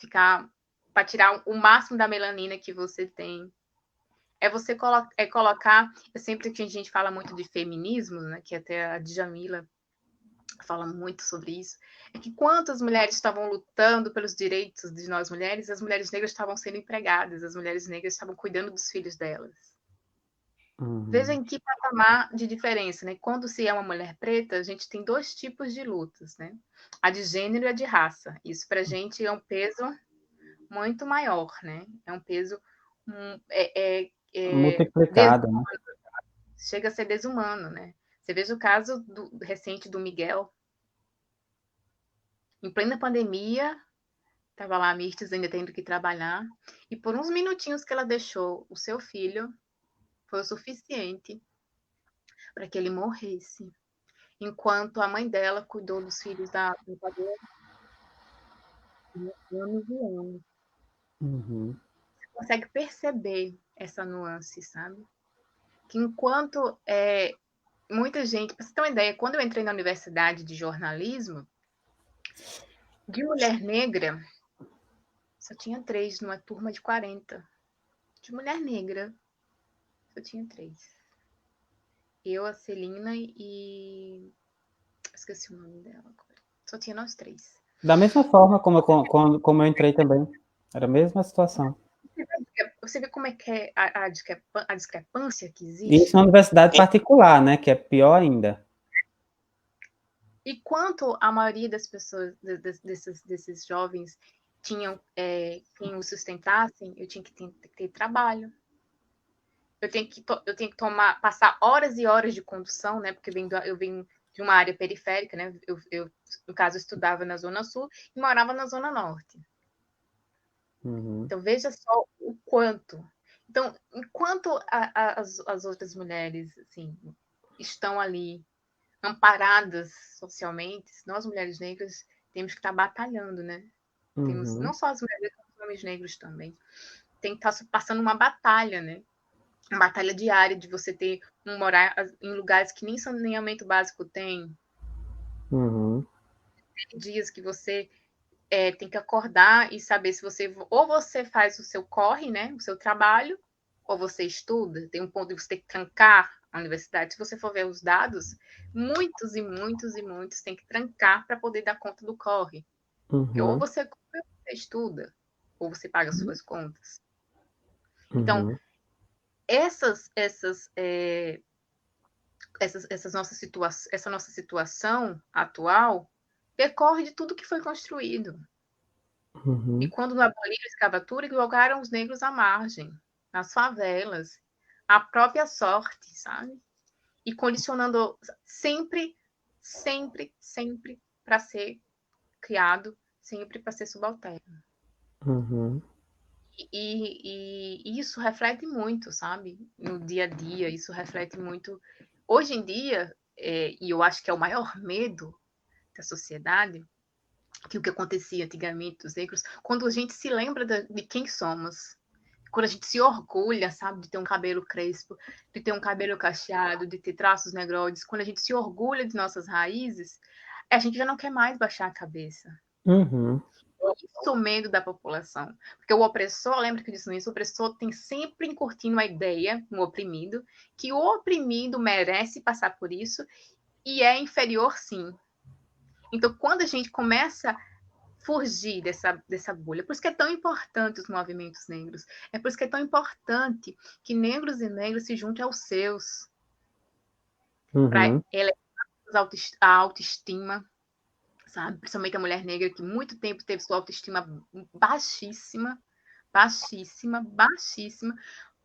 tirar o máximo da melanina que você tem. É você colocar, sempre que a gente fala muito de feminismo, né, que até a Djamila fala muito sobre isso, é que quantas mulheres estavam lutando pelos direitos de nós mulheres, as mulheres negras estavam sendo empregadas, as mulheres negras estavam cuidando dos filhos delas. Veja Uhum. em que patamar de diferença, né? Quando se é uma mulher preta, a gente tem dois tipos de lutas, né? A de gênero e a de raça. Isso para a gente é um peso muito maior, né? É um peso Multiplicada, né? chega a ser desumano, né? Você veja o caso recente do Miguel, em plena pandemia, estava lá a Mirtes ainda tendo que trabalhar, e por uns minutinhos que ela deixou o seu filho, foi o suficiente para que ele morresse. Enquanto a mãe dela cuidou dos filhos da brincadeira anos e anos. Uhum. Você consegue perceber essa nuance, sabe? Que enquanto muita gente, para você ter uma ideia, quando eu entrei na universidade de jornalismo, de mulher negra, só tinha 3 numa turma de 40. De mulher negra, só tinha 3. Eu, a Celina e. Esqueci o nome dela agora. Só tinha nós 3. Da mesma forma como eu entrei também. Era a mesma situação. Você vê como é que é a discrepância que Isso na existe? universidade particular, né? Que é pior ainda. E quanto a maioria das pessoas, desses jovens, tinham quem os sustentassem, eu tinha que ter trabalho. Eu tenho que passar horas e horas de condução, né? Porque eu venho de uma área periférica, né? No caso, eu estudava na Zona Sul e morava na Zona Norte. Uhum. Então, veja só o quanto. Então, enquanto as outras mulheres assim, estão ali amparadas socialmente, nós, mulheres negras, temos que estar batalhando, né? Temos, não Uhum. só as mulheres, mas os homens negros também. Tem que estar passando uma batalha, né? Uma batalha diária de você ter morar em lugares que nem saneamento básico tem. Uhum. Tem dias que você tem que acordar e saber se você ou você faz o seu corre, né, o seu trabalho, ou você estuda. Tem um ponto de você ter que trancar a universidade. Se você for ver os dados, muitos e muitos e muitos têm que trancar para poder dar conta do corre. Porque ou Uhum. você corre, ou você estuda, ou você paga as suas contas. Então, Uhum. essa nossa situação atual decorre de tudo que foi construído. E Uhum. quando não aboliram a escravatura, jogaram os negros à margem, nas favelas, à própria sorte, sabe? E condicionando sempre, sempre, sempre para ser criado, sempre para ser subalterno. Uhum. E isso reflete muito, sabe? No dia a dia, isso reflete muito. Hoje em dia, e eu acho que é o maior medo da sociedade, que o que acontecia antigamente dos negros, quando a gente se lembra de quem somos, quando a gente se orgulha, sabe, de ter um cabelo crespo, de ter um cabelo cacheado, de ter traços negroides, quando a gente se orgulha de nossas raízes, a gente já não quer mais baixar a cabeça. Uhum. Isso o medo da população. Porque o opressor, lembra que eu disse isso, o opressor tem sempre encurtindo a ideia no oprimido, que o oprimido merece passar por isso e é inferior sim. Então, quando a gente começa fugir dessa bolha. Por isso que é tão importante os movimentos negros. É por isso que é tão importante que negros e negras se juntem aos seus, para Uhum. elevar a autoestima, sabe? Principalmente a mulher negra que muito tempo teve sua autoestima baixíssima, baixíssima, baixíssima,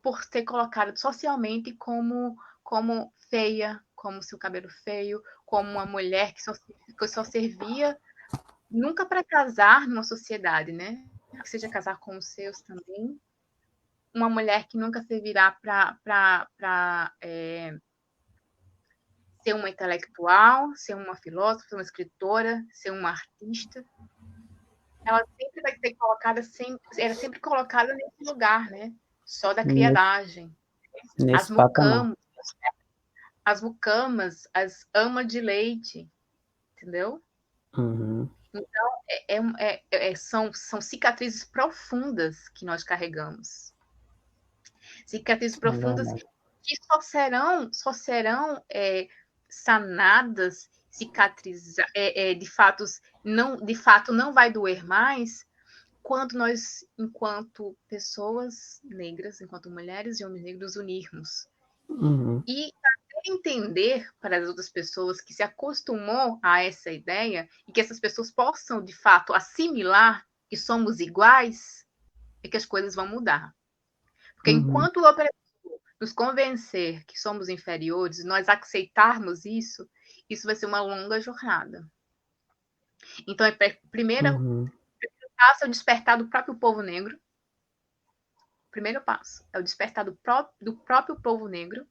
por ser colocada socialmente como feia, como seu cabelo feio, como uma mulher que só servia nunca para casar numa sociedade, né? Que seja casar com os seus também. Uma mulher que nunca servirá para ser uma intelectual, ser uma filósofa, ser uma escritora, ser uma artista. Ela sempre vai ser colocada, era sempre colocada nesse lugar, né? Só da criadagem. As Nesse patamar. mucamas, as mucamas, as amas de leite, entendeu? Uhum. Então, são cicatrizes profundas que nós carregamos. Cicatrizes É profundas verdade. que só serão sanadas, cicatrizar, de fato não vai doer mais quando nós, enquanto pessoas negras, enquanto mulheres e homens negros, unirmos. Uhum. E entender para as outras pessoas que se acostumou a essa ideia e que essas pessoas possam, de fato, assimilar que somos iguais, é que as coisas vão mudar. Porque Uhum. enquanto o opressor nos convencer que somos inferiores e nós aceitarmos isso, isso vai ser uma longa jornada. Então, primeiro Uhum. passo é o despertar do próprio povo negro. O primeiro passo é o despertar do próprio povo negro.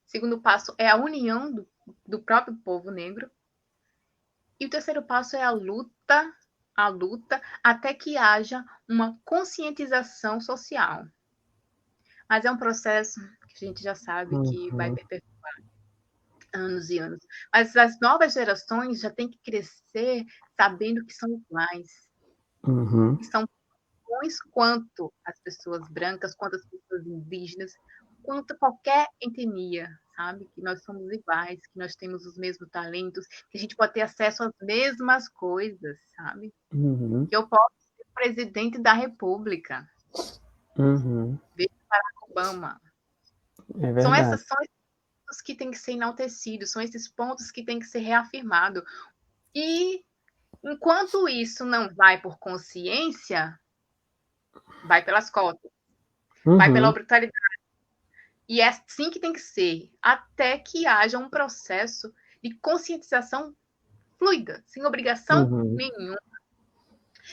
Segundo passo é a união do próprio povo negro. E o terceiro passo é a luta, até que haja uma conscientização social. Mas é um processo que a gente já sabe que vai Uhum. perpetuar anos e anos. Mas as novas gerações já têm que crescer sabendo que são iguais, Uhum. que são bons quanto as pessoas brancas, quanto as pessoas indígenas, quanto qualquer etnia, sabe? Que nós somos iguais, que nós temos os mesmos talentos, que a gente pode ter acesso às mesmas coisas, sabe? Uhum. Que eu posso ser presidente da República, Uhum. ver Barack Obama. É São verdade. esses pontos que têm que ser enaltecidos, são esses pontos que têm que ser reafirmados. E enquanto isso não vai por consciência, vai pelas cotas, vai pela Uhum. obrigatoriedade. E é assim que tem que ser, até que haja um processo de conscientização fluida, sem obrigação Uhum. nenhuma.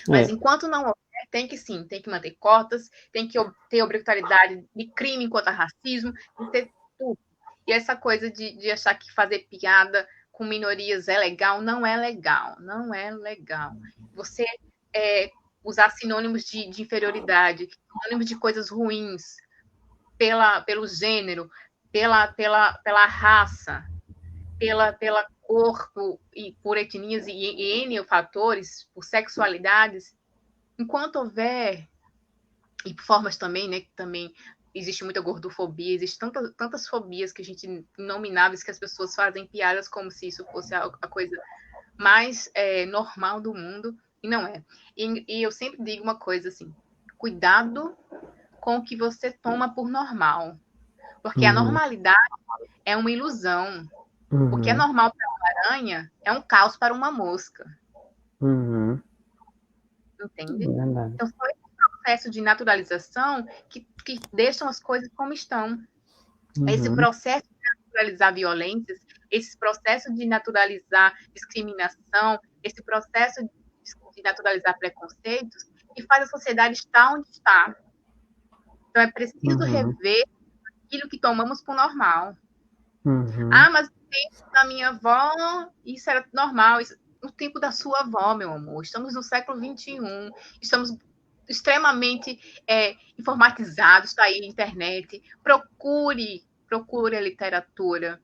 Mas É. enquanto não houver, tem que sim, tem que manter cotas, tem que ter obrigatoriedade de crime contra racismo, tem que ter tudo. E essa coisa de achar que fazer piada com minorias é legal, não é legal, não é legal. Você usar sinônimos de inferioridade, sinônimos de coisas ruins, pelo gênero, pela raça, pela cor, por etnias e N fatores, por sexualidades, enquanto houver, e formas também, né, que também existe muita gordofobia, existe tantas fobias que a gente, inomináveis, que as pessoas fazem piadas como se isso fosse a coisa mais normal do mundo, e não é. E eu sempre digo uma coisa assim, cuidado com o que você toma por normal, porque a Uhum. normalidade é uma ilusão. O que é Uhum. normal para uma aranha é um caos para uma mosca, Uhum. entende? Verdade. Então, só esse processo de naturalização que deixam as coisas como estão. Esse Uhum. processo de naturalizar violências, esse processo de naturalizar discriminação, esse processo de naturalizar preconceitos, que faz a sociedade estar onde está. Então, é preciso Uhum. rever aquilo que tomamos por normal. Uhum. Ah, mas no tempo da minha avó, isso era normal. No tempo da sua avó, meu amor. Estamos no século XXI. Estamos extremamente informatizados. Está aí na internet. Procure a literatura.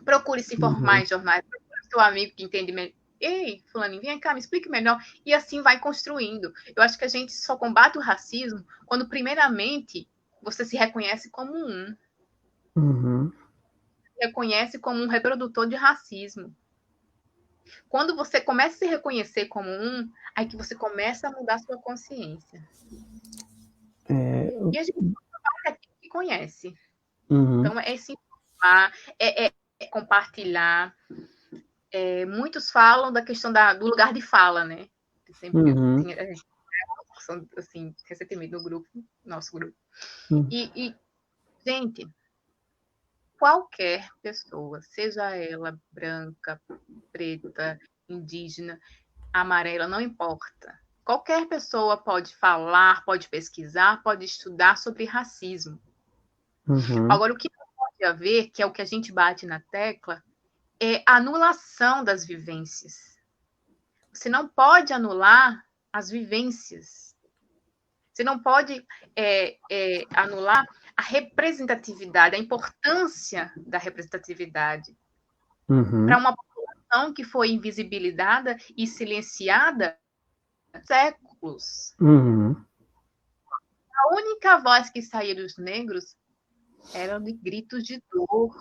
Procure se informar Uhum. em jornais. Procure seu amigo que entende melhor. Ei, fulaninho, vem cá, me explique melhor. E assim vai construindo. Eu acho que a gente só combate o racismo quando, primeiramente, você se reconhece como um. Uhum. Reconhece como um reprodutor de racismo. Quando você começa a se reconhecer como um, aí que você começa a mudar a sua consciência. É, E a gente é aquilo que conhece. uhum. Então, é se informar, é compartilhar, muitos falam da questão do lugar de fala, né? Sempre Uhum. tinha discussão, assim, recentemente no grupo, nosso grupo. Uhum. Gente, qualquer pessoa, seja ela branca, preta, indígena, amarela, não importa. Qualquer pessoa pode falar, pode pesquisar, pode estudar sobre racismo. Uhum. Agora, o que não pode haver, que é o que a gente bate na tecla, é a anulação das vivências. Você não pode anular as vivências. Você não pode anular a representatividade, a importância da representatividade para Uhum. uma população que foi invisibilizada e silenciada há séculos. Uhum. A única voz que saía dos negros era de gritos de dor,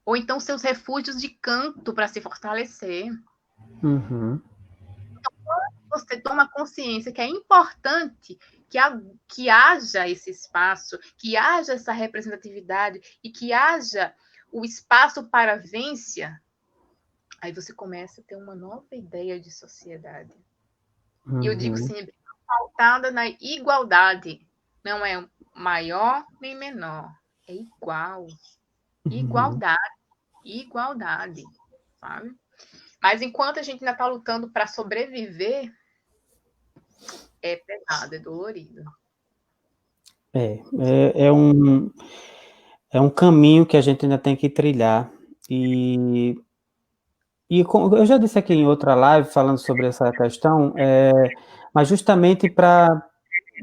ou então seus refúgios de canto para se fortalecer. Uhum. Você toma consciência que é importante que haja esse espaço, que haja essa representatividade e que haja o espaço para a vivência, aí você começa a ter uma nova ideia de sociedade. E eu digo Uhum. sempre, pautada na igualdade. Não é maior nem menor. É igual. Uhum. Igualdade. Igualdade. Sabe? Mas enquanto a gente ainda está lutando para sobreviver, é pesado, é dolorido. É um caminho que a gente ainda tem que trilhar. E como eu já disse aqui em outra live falando sobre essa questão, mas justamente para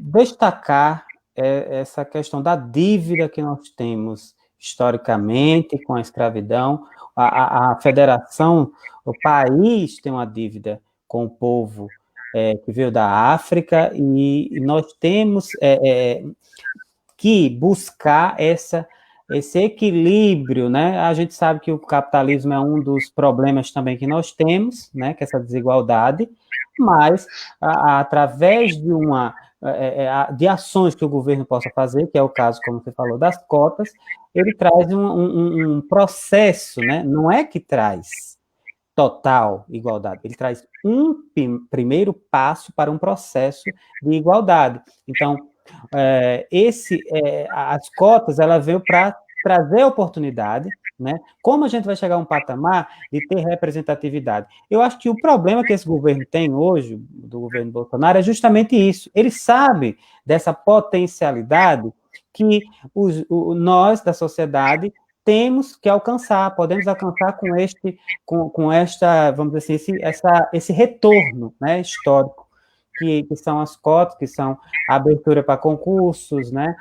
destacar essa questão da dívida que nós temos historicamente com a escravidão. A federação, o país tem uma dívida com o povo que veio da África e nós temos que buscar esse equilíbrio, né? A gente sabe que o capitalismo é um dos problemas também que nós temos, né? Que é essa desigualdade, mas através de ações que o governo possa fazer, que é o caso, como você falou, das cotas, ele traz um processo, né? Não é que traz total igualdade, ele traz um primeiro passo para um processo de igualdade. Então, as cotas, ela veio para trazer oportunidade, né? Como a gente vai chegar a um patamar de ter representatividade? Eu acho que o problema que esse governo tem hoje, do governo Bolsonaro, é justamente isso. Ele sabe dessa potencialidade que nós, da sociedade, temos que alcançar, podemos alcançar com esta, vamos dizer assim, esse retorno, né, histórico, que são as cotas, que são a abertura para concursos, né,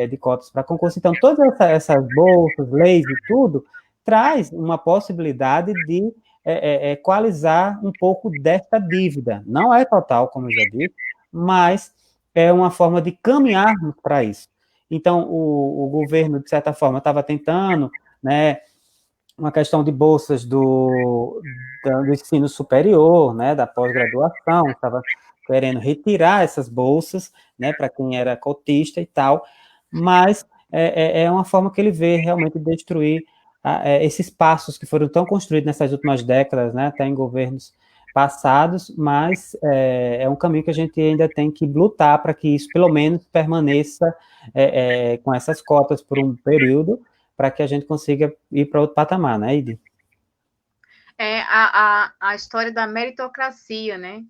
de cotas para concurso. Então, todas essas bolsas, leis e tudo, traz uma possibilidade de equalizar um pouco desta dívida. Não é total, como eu já disse, mas é uma forma de caminharmos para isso. Então, o governo, de certa forma, estava tentando, né, uma questão de bolsas do ensino superior, né, da pós-graduação, estava querendo retirar essas bolsas, né, para quem era cotista e tal, mas é uma forma que ele vê realmente de destruir esses passos que foram tão construídos nessas últimas décadas, né, até em governos passados, mas é um caminho que a gente ainda tem que lutar para que isso, pelo menos, permaneça com essas cotas por um período, para que a gente consiga ir para outro patamar, né, Idi? É a história da meritocracia, né?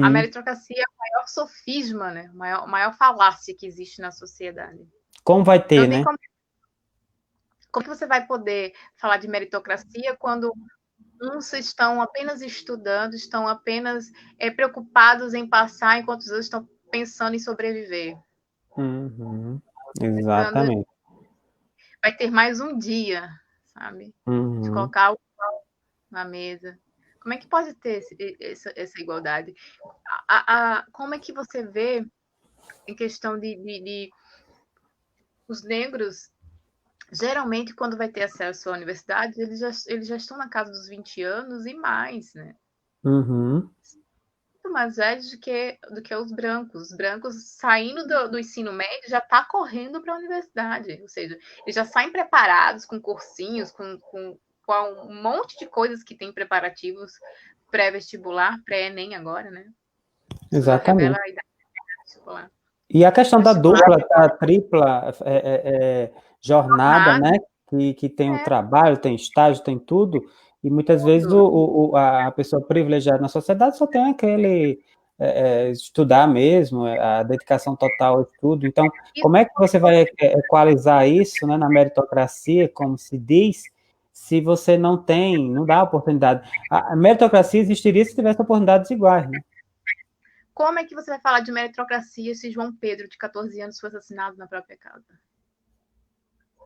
A meritocracia é o maior sofisma, né? Maior falácia que existe na sociedade. Como vai ter, Não tem né? como que você vai poder falar de meritocracia quando uns estão apenas estudando, estão apenas preocupados em passar, enquanto os outros estão pensando em sobreviver. Uhum. Pensando, Exatamente. vai ter mais um dia, sabe? De Uhum. colocar o pão na mesa. Como é que pode ter essa igualdade? Como é que você vê em questão de os negros, geralmente, quando vai ter acesso à universidade, eles já estão na casa dos 20 anos e mais, né? Uhum. Muito mais velhos do que os brancos. Os brancos, saindo do ensino médio, já está correndo para a universidade. Ou seja, eles já saem preparados com cursinhos, com com um monte de coisas que tem preparativos pré-vestibular, pré-ENEM agora, né? Isso já revela Exatamente. a idade vestibular. E a questão da Vestibular, dupla, da tripla jornada, jornada, né? Que tem o trabalho, tem estágio, tem tudo, e muitas vezes tudo. a pessoa privilegiada na sociedade só tem aquele estudar mesmo, a dedicação total ao estudo. Então, como é que você vai equalizar isso, né, na meritocracia, como se diz, se você não dá oportunidade? A meritocracia existiria se tivesse oportunidades iguais, né? Como é que você vai falar de meritocracia se João Pedro, de 14 anos, foi assassinado na própria casa?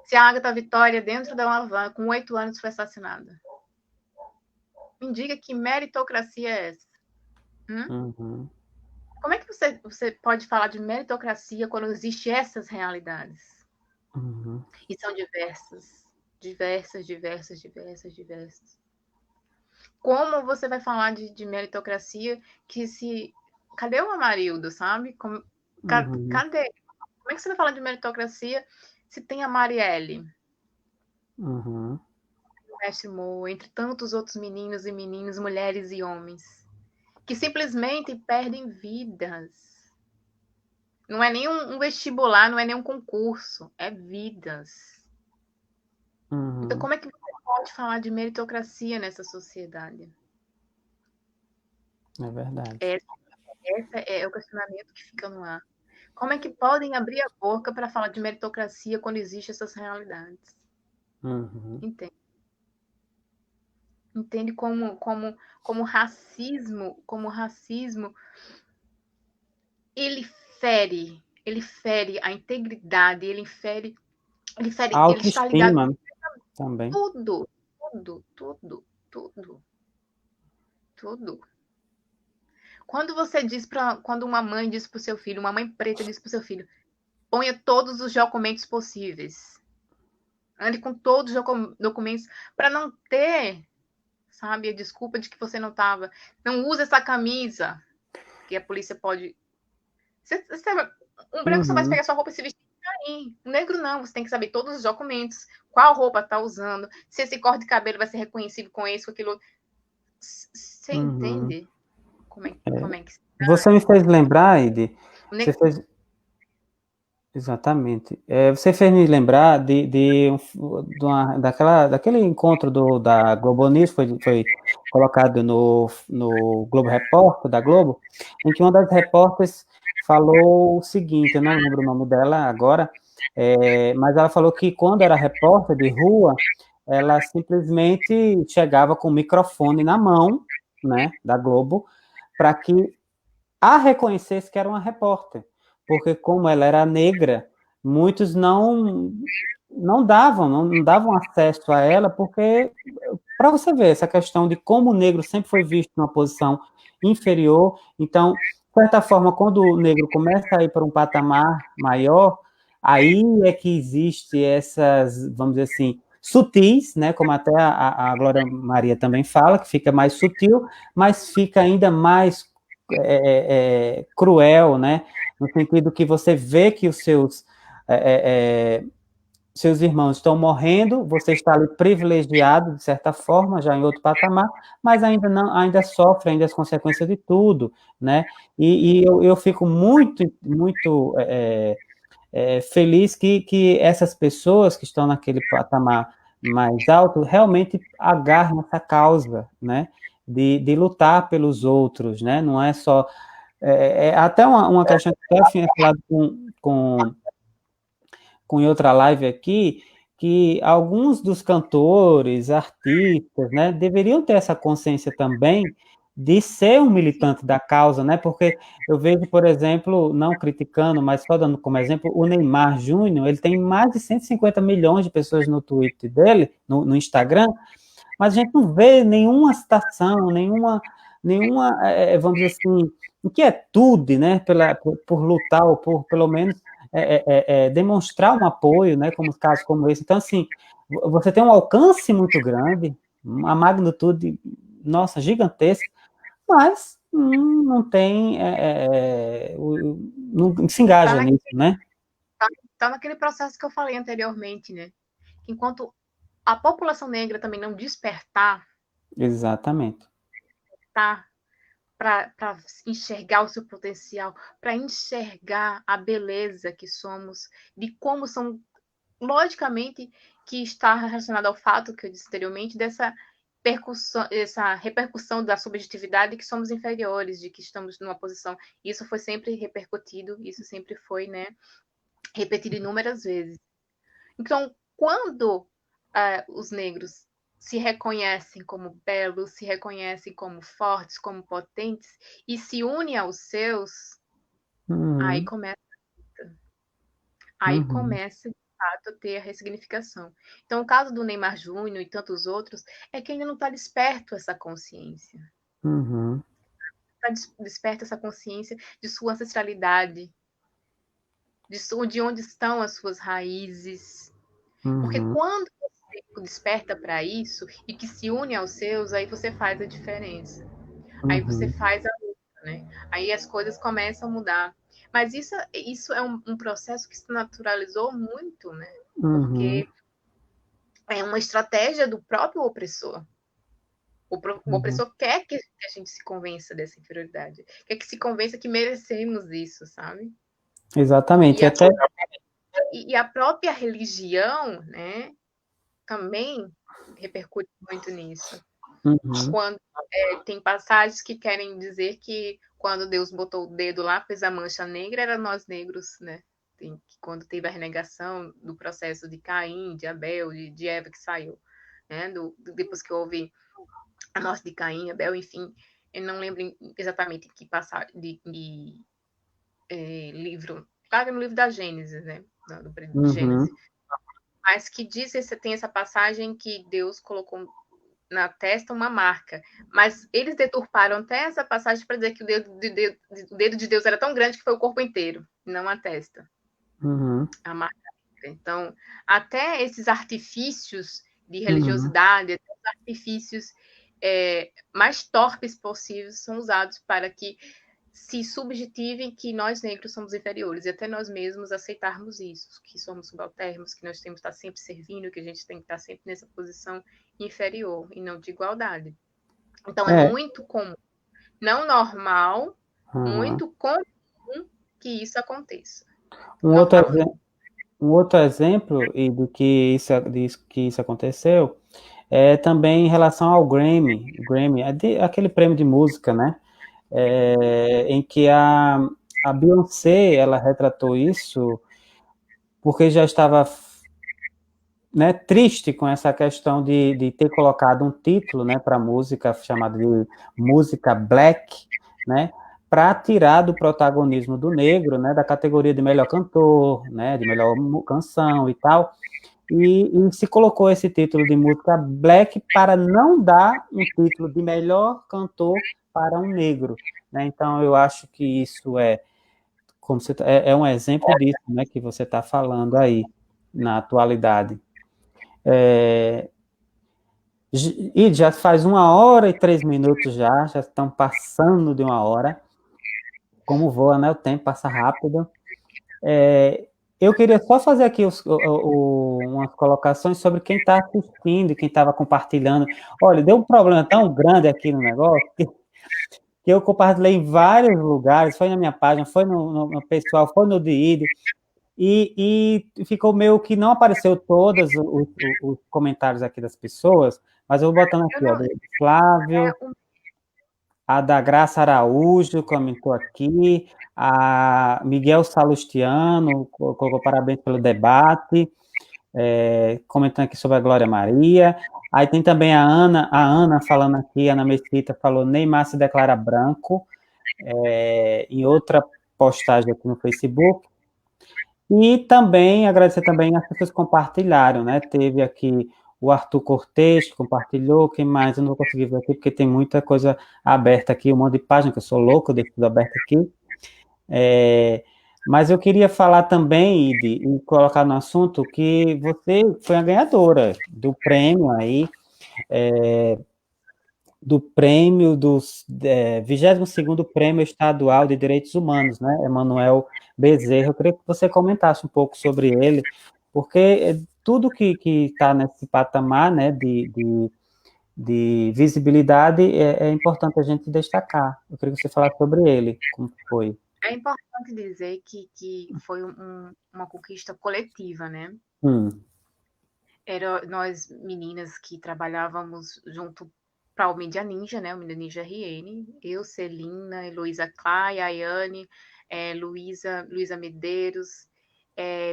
Se a Agatha Vitória, dentro de uma van, com 8 anos, foi assassinada? Me diga que meritocracia é essa? Uhum. Como é que você pode falar de meritocracia quando existem essas realidades? Uhum. E são diversas. Diversas, diversas, diversas, diversas. Como você vai falar de meritocracia que se... Cadê o Amarildo, sabe? Uhum. Cadê? Como é que você vai falar de meritocracia se tem a Marielle, Uhum. o Mestre Mo, entre tantos outros meninos e meninas, mulheres e homens, que simplesmente perdem vidas? Não é nem um vestibular, não é nem um concurso, é vidas. Então, Uhum. como é que você pode falar de meritocracia nessa sociedade? É verdade. Esse é o questionamento que fica no ar. Como é que podem abrir a boca para falar de meritocracia quando existem essas realidades? Uhum. Entende? Entende como racismo ele fere a integridade, A ele está ligado autoestima também. tudo, tudo, tudo, tudo, tudo. Quando uma mãe diz para o seu filho, uma mãe preta diz para o seu filho, ponha todos os documentos possíveis, ande com todos os documentos para não ter, sabe, a desculpa de que você não estava, não usa essa camisa, que a polícia pode... Um branco só vai Uhum. pegar sua roupa e se vestir aí. Um negro não, você tem que saber todos os documentos, qual roupa está usando, se esse corte de cabelo vai ser reconhecido com esse, com aquilo. Você Uhum. entende como é que Você me fez lembrar, Ide, o você negro... fez exatamente. Você fez me lembrar daquele encontro da Globo News, foi colocado no Globo Repórter, da Globo, em que uma das repórteres falou o seguinte, eu não lembro o nome dela agora, mas ela falou que quando era repórter de rua, ela simplesmente chegava com o microfone na mão, né, da Globo, para que a reconhecesse que era uma repórter, porque como ela era negra, muitos não davam acesso a ela, porque para você ver essa questão de como o negro sempre foi visto numa posição inferior, então, de certa forma, quando o negro começa a ir para um patamar maior, aí é que existe essas, vamos dizer assim, sutis, né, como até a Glória Maria também fala, que fica mais sutil, mas fica ainda mais cruel, né? No sentido que você vê que os seus irmãos estão morrendo, você está ali privilegiado, de certa forma, já em outro patamar, mas ainda sofre ainda as consequências de tudo, né? E eu fico muito, muito feliz que essas pessoas que estão naquele patamar mais alto realmente agarram essa causa, né? De lutar pelos outros, né? Não é só até uma questão que eu tinha falado com em outra live aqui, que alguns dos cantores, artistas, né, deveriam ter essa consciência também de ser um militante da causa, né? Porque eu vejo, por exemplo, não criticando, mas só dando como exemplo, o Neymar Júnior, ele tem mais de 150 milhões de pessoas no Twitter dele, no Instagram, mas a gente não vê nenhuma citação, vamos dizer assim, inquietude, né, por lutar, ou por, pelo menos, demonstrar um apoio, né, como casos como esse. Então, assim, você tem um alcance muito grande, uma magnitude, nossa, gigantesca, mas não tem, não se Tá, engaja nisso, né? tá naquele processo que eu falei anteriormente, né? Enquanto a população negra também não despertar, Exatamente. tá? Para enxergar o seu potencial, para enxergar a beleza que somos, de como são, logicamente, que está relacionado ao fato que eu disse anteriormente, essa repercussão da subjetividade que somos inferiores, de que estamos numa posição. Isso foi sempre repercutido, isso sempre foi, né, repetido inúmeras vezes. Então, quando os negros se reconhecem como belos, se reconhecem como fortes, como potentes, e se unem aos seus, aí Uhum. começa, Uhum. de fato, a ter a ressignificação. Então, o caso do Neymar Júnior e tantos outros é que ainda não está desperto essa consciência. Uhum. Está desperta essa consciência de sua ancestralidade, de onde estão as suas raízes. Porque Uhum. quando você desperta para isso e que se une aos seus, aí você faz a diferença. Aí você Uhum. faz a luta, né? Aí as coisas começam a mudar. Mas isso é um processo que se naturalizou muito, né? Uhum. Porque é uma estratégia do próprio opressor. O Uhum. opressor quer que a gente se convença dessa inferioridade, quer que se convença que merecemos isso, sabe? Exatamente. E E a, até. e a própria religião, né, também repercute muito nisso. Uhum. Quando tem passagens que querem dizer que quando Deus botou o dedo lá, fez a mancha negra, era nós negros, né? Quando teve a renegação do processo de Caim, de Abel, de Eva que saiu, né? Depois que houve a morte de Caim, Abel, enfim, eu não lembro exatamente que passagem livro, claro, no livro da Gênesis, né? Do período de Uhum. Gênesis, mas que diz tem essa passagem que Deus colocou na testa uma marca. Mas eles deturparam até essa passagem para dizer que o dedo de Deus era tão grande que foi o corpo inteiro, não a testa. Uhum. A marca. Então, até esses artifícios de Uhum. religiosidade, até os artifícios mais torpes possíveis são usados para que se subjetivem que nós negros somos inferiores e até nós mesmos aceitarmos isso, que somos subalternos, que nós temos que estar sempre servindo, que a gente tem que estar sempre nessa posição inferior e não de igualdade. Então é É. muito comum, não normal, Uhum. muito comum que isso aconteça. Um outro, Normal não. exe- um outro exemplo e do que isso aconteceu é também em relação ao Grammy. O Grammy é aquele prêmio de música, né? Em que a Beyoncé ela retratou isso porque já estava, né, triste com essa questão de ter colocado um título, né, para a música chamada de música black, né, para tirar do protagonismo do negro, né, da categoria de melhor cantor, né, de melhor canção e tal, e se colocou esse título de música black para não dar um título de melhor cantor para um negro, né? Então eu acho que isso como é um exemplo disso, né, que você está falando aí na atualidade. É, e já faz 1 hora e 3 minutos já estão passando de 1 hora. Como voa, né? O tempo passa rápido. Eu queria só fazer aqui umas colocações sobre quem está assistindo e quem estava compartilhando. Olha, deu um problema tão grande aqui no negócio que eu compartilhei em vários lugares, foi na minha página, foi no pessoal, foi no DID, e ficou meio que não apareceu todos os comentários aqui das pessoas, mas eu vou botando Eu aqui, ó, não, do Flávio, é, um, a da Graça Araújo comentou aqui, a Miguel Salustiano colocou parabéns pelo debate, comentando aqui sobre a Glória Maria. Aí tem também a Ana falando aqui, a Ana Mesquita falou, Neymar se declara branco, em outra postagem aqui no Facebook. E também agradecer também as pessoas que compartilharam, né? Teve aqui o Arthur Cortez, que compartilhou, quem mais? Eu não vou conseguir ver aqui, porque tem muita coisa aberta aqui, um monte de página, que eu sou louco, eu deixo tudo aberto aqui. Mas eu queria falar também, Idi, e colocar no assunto que você foi a ganhadora do prêmio aí, do prêmio do 22º Prêmio Estadual de Direitos Humanos, né? Emanuel Bezerra. Eu queria que você comentasse um pouco sobre ele, porque tudo que está nesse patamar, né, de visibilidade é importante a gente destacar. Eu queria que você falasse sobre ele, como foi. É importante dizer que foi uma conquista coletiva, né? Era nós meninas que trabalhávamos junto para o Mídia Ninja, né? O Mídia Ninja RN, eu, Celina, Heloísa Clay, Ayane, Luísa Medeiros,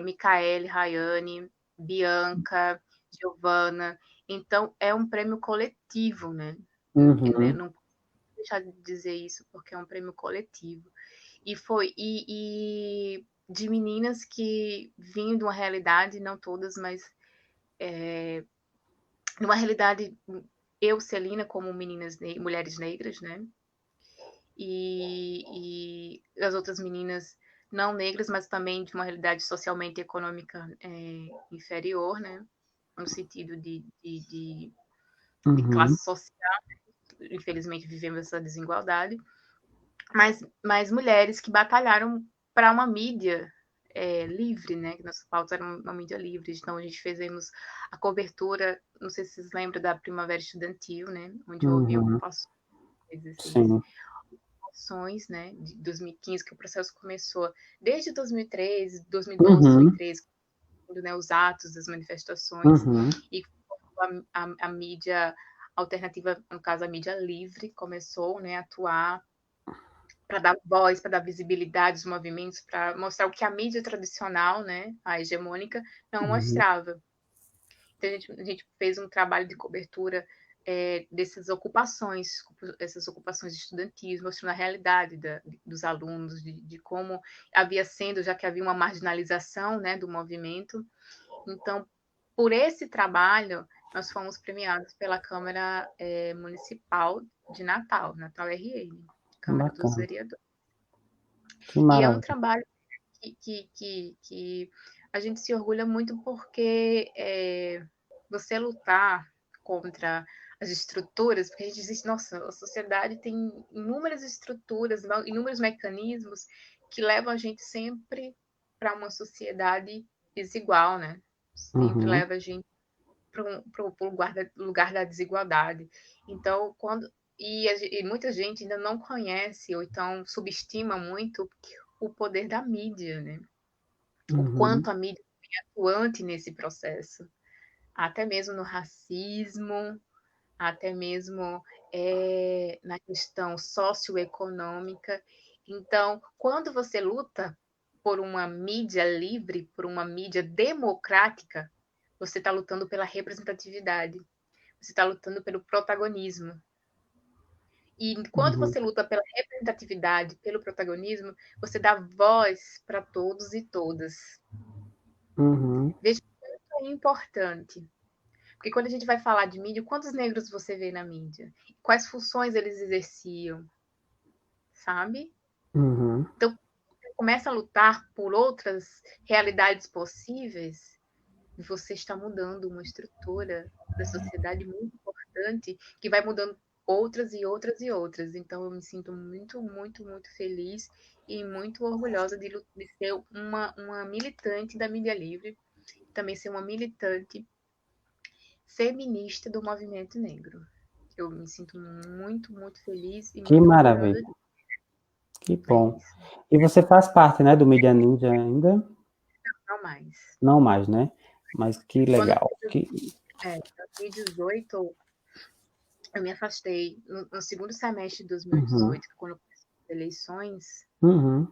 Micaele, Rayane, Bianca, Giovana. Então, é um prêmio coletivo, né? Uhum. Não posso deixar de dizer isso, porque é um prêmio coletivo. E de meninas que vinham de uma realidade, não todas, mas numa realidade, eu, Celina, como mulheres negras, né? E as outras meninas não negras, mas também de uma realidade socialmente e econômica inferior, né? No sentido de Uhum. classe social. Infelizmente, vivemos essa desigualdade. Mas mulheres que batalharam para uma mídia livre, né? Que nossa pauta era uma mídia livre. Então, a gente fizemos a cobertura, não sei se vocês lembram da Primavera Estudantil, né? Onde houve Uhum. ocupações, Sim. ações, né? De 2015, que o processo começou desde 2013, 2012, Uhum. 2013, né, os atos, as manifestações, Uhum. e a mídia alternativa, no caso a mídia livre, começou, né, a atuar para dar voz, para dar visibilidade aos movimentos, para mostrar o que a mídia tradicional, né, a hegemônica, não Uhum. mostrava. Então, a gente fez um trabalho de cobertura dessas ocupações, essas ocupações estudantis, mostrando a realidade dos alunos, de como havia sendo, já que havia uma marginalização, né, do movimento. Então, por esse trabalho, nós fomos premiados pela Câmara Municipal de Natal, Natal RN, Câmara dos Bacana. Vereadores. Que E é um maravilha. trabalho que a gente se orgulha muito porque você lutar contra as estruturas, porque a gente diz, nossa, a sociedade tem inúmeras estruturas, inúmeros mecanismos que levam a gente sempre para uma sociedade desigual, né? Sempre Uhum. leva a gente para o lugar da desigualdade. Então, e muita gente ainda não conhece ou então subestima muito o poder da mídia, né? O Uhum. quanto a mídia é atuante nesse processo, até mesmo no racismo, até mesmo na questão socioeconômica. Então, quando você luta por uma mídia livre, por uma mídia democrática, você está lutando pela representatividade, você está lutando pelo protagonismo. E quando Uhum. você luta pela representatividade, pelo protagonismo, você dá voz para todos e todas. Uhum. Veja que é importante. Porque quando a gente vai falar de mídia, quantos negros você vê na mídia? Quais funções eles exerciam? Sabe? Uhum. Então, você começa a lutar por outras realidades possíveis, e você está mudando uma estrutura da sociedade muito importante, que vai mudando outras e outras e outras. Então, eu me sinto muito, muito, muito feliz e muito orgulhosa de ser uma militante da mídia livre, também ser uma militante feminista do movimento negro. Eu me sinto muito, muito feliz e Que muito orgulhosa maravilha. disso. Que É bom. isso. E você faz parte, né, do Media Ninja ainda? Não mais. Não mais, né? Mas que Quando legal. em 2018, eu me afastei. No segundo semestre de Uhum. 2018, quando começaram as eleições Uhum.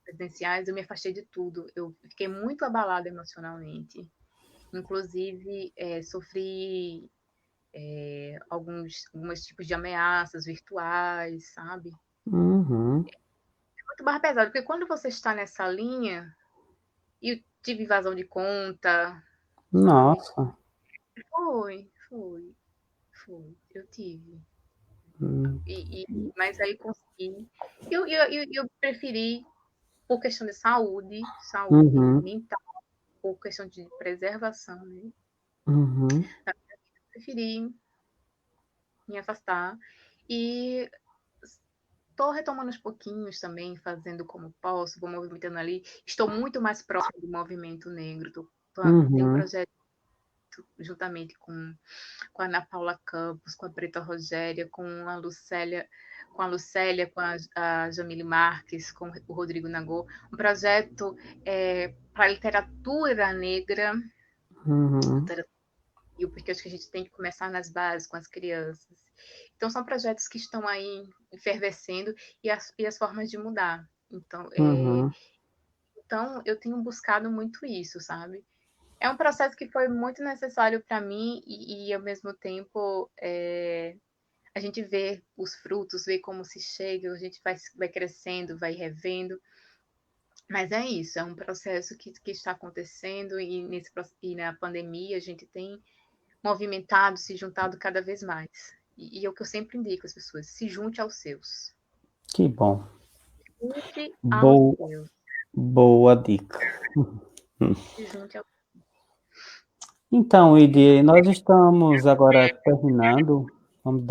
presidenciais, eu me afastei de tudo. Eu fiquei muito abalada emocionalmente. Inclusive, sofri alguns tipos de ameaças virtuais, sabe? Uhum. Muito barra pesada, porque quando você está nessa linha, e eu tive invasão de conta, sabe? Nossa. Foi. Eu tive. Hum. Mas aí consegui. Eu preferi, por questão de saúde Uhum. mental, por questão de preservação, né? Uhum. Preferi me afastar. E estou retomando aos pouquinhos também, fazendo como posso, vou movimentando ali. Estou muito mais próximo do movimento negro, estou tem um Uhum. projeto juntamente com a Ana Paula Campos, com a Preta Rogéria, com a Lucélia, a Jamile Marques, com o Rodrigo Nagô, um projeto para a literatura negra, Uhum. porque acho que a gente tem que começar nas bases, com as crianças. Então, são projetos que estão aí efervescendo e as formas de mudar. Uhum. Então, eu tenho buscado muito isso, sabe? É um processo que foi muito necessário para mim ao mesmo tempo, a gente vê os frutos, vê como se chega, a gente vai crescendo, vai revendo. Mas é isso, é um processo que está acontecendo e na pandemia a gente tem movimentado, se juntado cada vez mais. E é o que eu sempre indico às pessoas: se junte aos seus. Que bom. Junte aos Boa, seus. boa dica. Se junte aos Então, Idi, nós estamos agora terminando. Vamos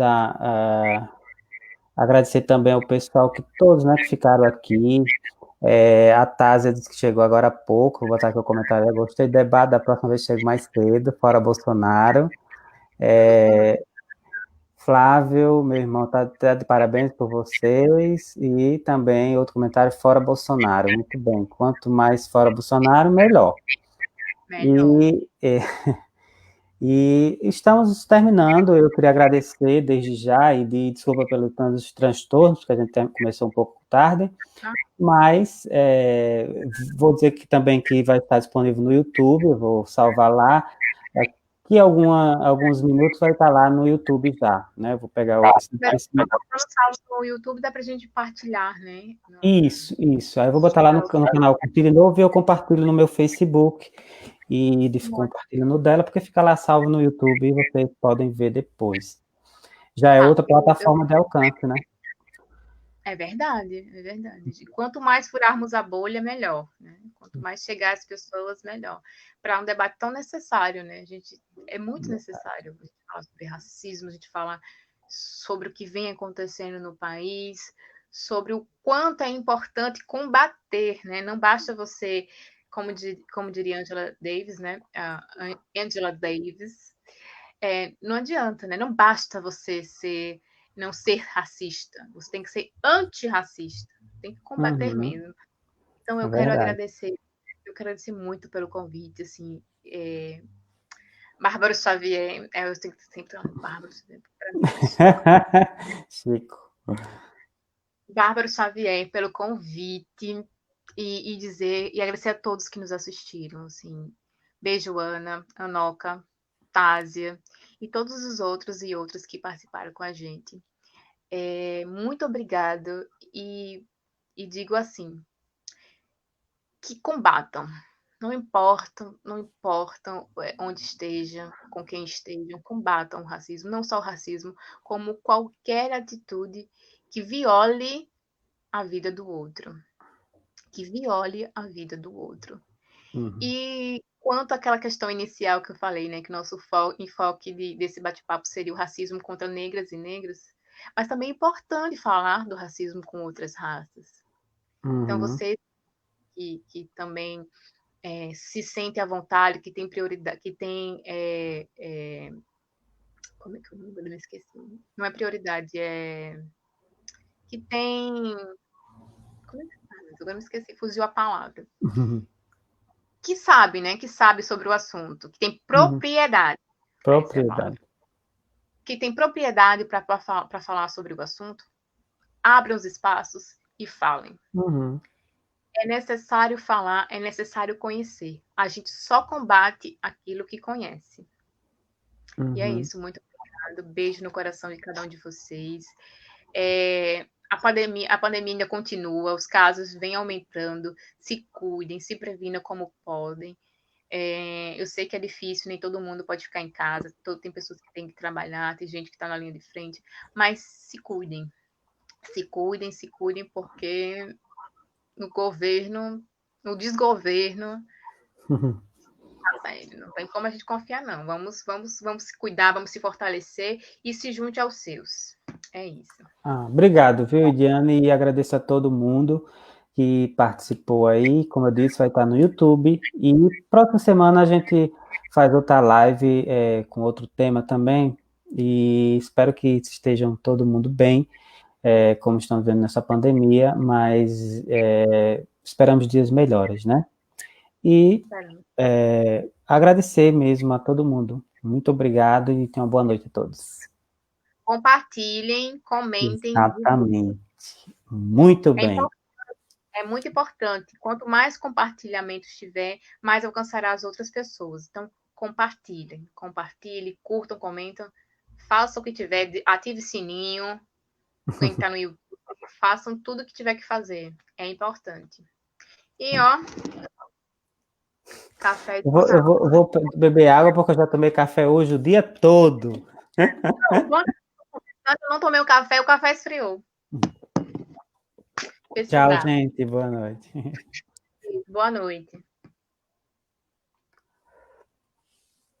agradecer também ao pessoal que todos, né, que ficaram aqui. A Tásia disse que chegou agora há pouco. Vou botar aqui o comentário. Eu gostei do debate. Da próxima vez chego mais cedo. Fora Bolsonaro. Bolsonaro. Flávio, meu irmão, tá de parabéns por vocês. E também outro comentário, fora Bolsonaro. Muito bem. Quanto mais fora Bolsonaro, melhor. Melhor. E estamos terminando. Eu queria agradecer desde já e desculpa pelos tantos transtornos, que a gente começou um pouco tarde, mas vou dizer que também que vai estar disponível no YouTube, eu vou salvar lá. Daqui alguns minutos vai estar lá no YouTube já, né? Vou pegar No YouTube dá para a gente partilhar, né? Isso. Aí eu vou botar lá no canal Curtir de Novo e eu compartilho no meu Facebook e compartilho no dela, porque fica lá salvo no YouTube e vocês podem ver depois. Já é outra plataforma de alcance, né? É verdade, é verdade. Quanto mais furarmos a bolha, melhor, né? Quanto mais chegar às pessoas, melhor. Para um debate tão necessário, né? É muito necessário. A gente fala sobre racismo, a gente fala sobre o que vem acontecendo no país, sobre o quanto é importante combater, né? Não basta você, como diria Angela Davis, né? Angela Davis, não adianta, né? Não basta você não ser racista, você tem que ser antirracista, tem que combater Uhum, mesmo. Então é verdade. eu quero agradecer muito pelo convite, assim, Bárbara Xavier, eu tenho que sempre falar Bárbara Xavier, para mim é Chico. Chico. Bárbara Xavier, pelo convite e agradecer a todos que nos assistiram, assim. Beijo, Ana, Anoca, Tásia e todos os outros e outras que participaram com a gente. Muito obrigado e digo assim, que combatam. Não importam onde estejam, com quem estejam, combatam o racismo, não só o racismo, como qualquer atitude que viole a vida do outro, que viole a vida do outro. Uhum, E quanto àquela questão inicial que eu falei, né, que nosso enfoque desse bate-papo seria o racismo contra negras e negros, mas também é importante falar do racismo com outras raças. Então, uhum, você que também se sente à vontade, que tem prioridade, que tem. Como é que eu não me esqueci? Não é prioridade, que tem. Como é que fala? Agora me esqueci, fugiu a palavra. uhum, Que sabe, né? Que sabe sobre o assunto, que tem uhum. propriedade. Essa é a palavra. Propriedade. Que tem propriedade para falar sobre o assunto, abram os espaços e falem. Uhum, É necessário falar, é necessário conhecer. A gente só combate aquilo que conhece. E é uhum. isso, muito obrigada. Beijo no coração de cada um de vocês. A pandemia ainda continua, os casos vêm aumentando. Se cuidem, se previnam como podem. Eu sei que é difícil, nem todo mundo pode ficar em casa, tem pessoas que têm que trabalhar, tem gente que está na linha de frente, mas se cuidem, porque no governo, no desgoverno, Uhum. não tem como a gente confiar, não. Vamos se cuidar, vamos se fortalecer e se junte aos seus. É isso. Obrigado, viu, Ediane, e agradeço a todo mundo. que participou aí. Como eu disse, vai estar no YouTube. E próxima semana a gente faz outra live com outro tema também. E espero que estejam todo mundo bem, como estão vendo nessa pandemia, mas esperamos dias melhores, né? E agradecer mesmo a todo mundo. Muito obrigado e tenham uma boa noite a todos. Compartilhem, comentem. Exatamente. Muito bem. É muito importante. Quanto mais compartilhamento tiver, mais alcançará as outras pessoas. Então, compartilhem, curtam, comentam, façam o que tiver, ative o sininho, quem está no YouTube, façam tudo o que tiver que fazer. É importante. E, ó, café de eu vou beber água porque eu já tomei café hoje o dia todo. Quando eu não tomei o café esfriou. Tchau, gente. Boa noite. Boa noite.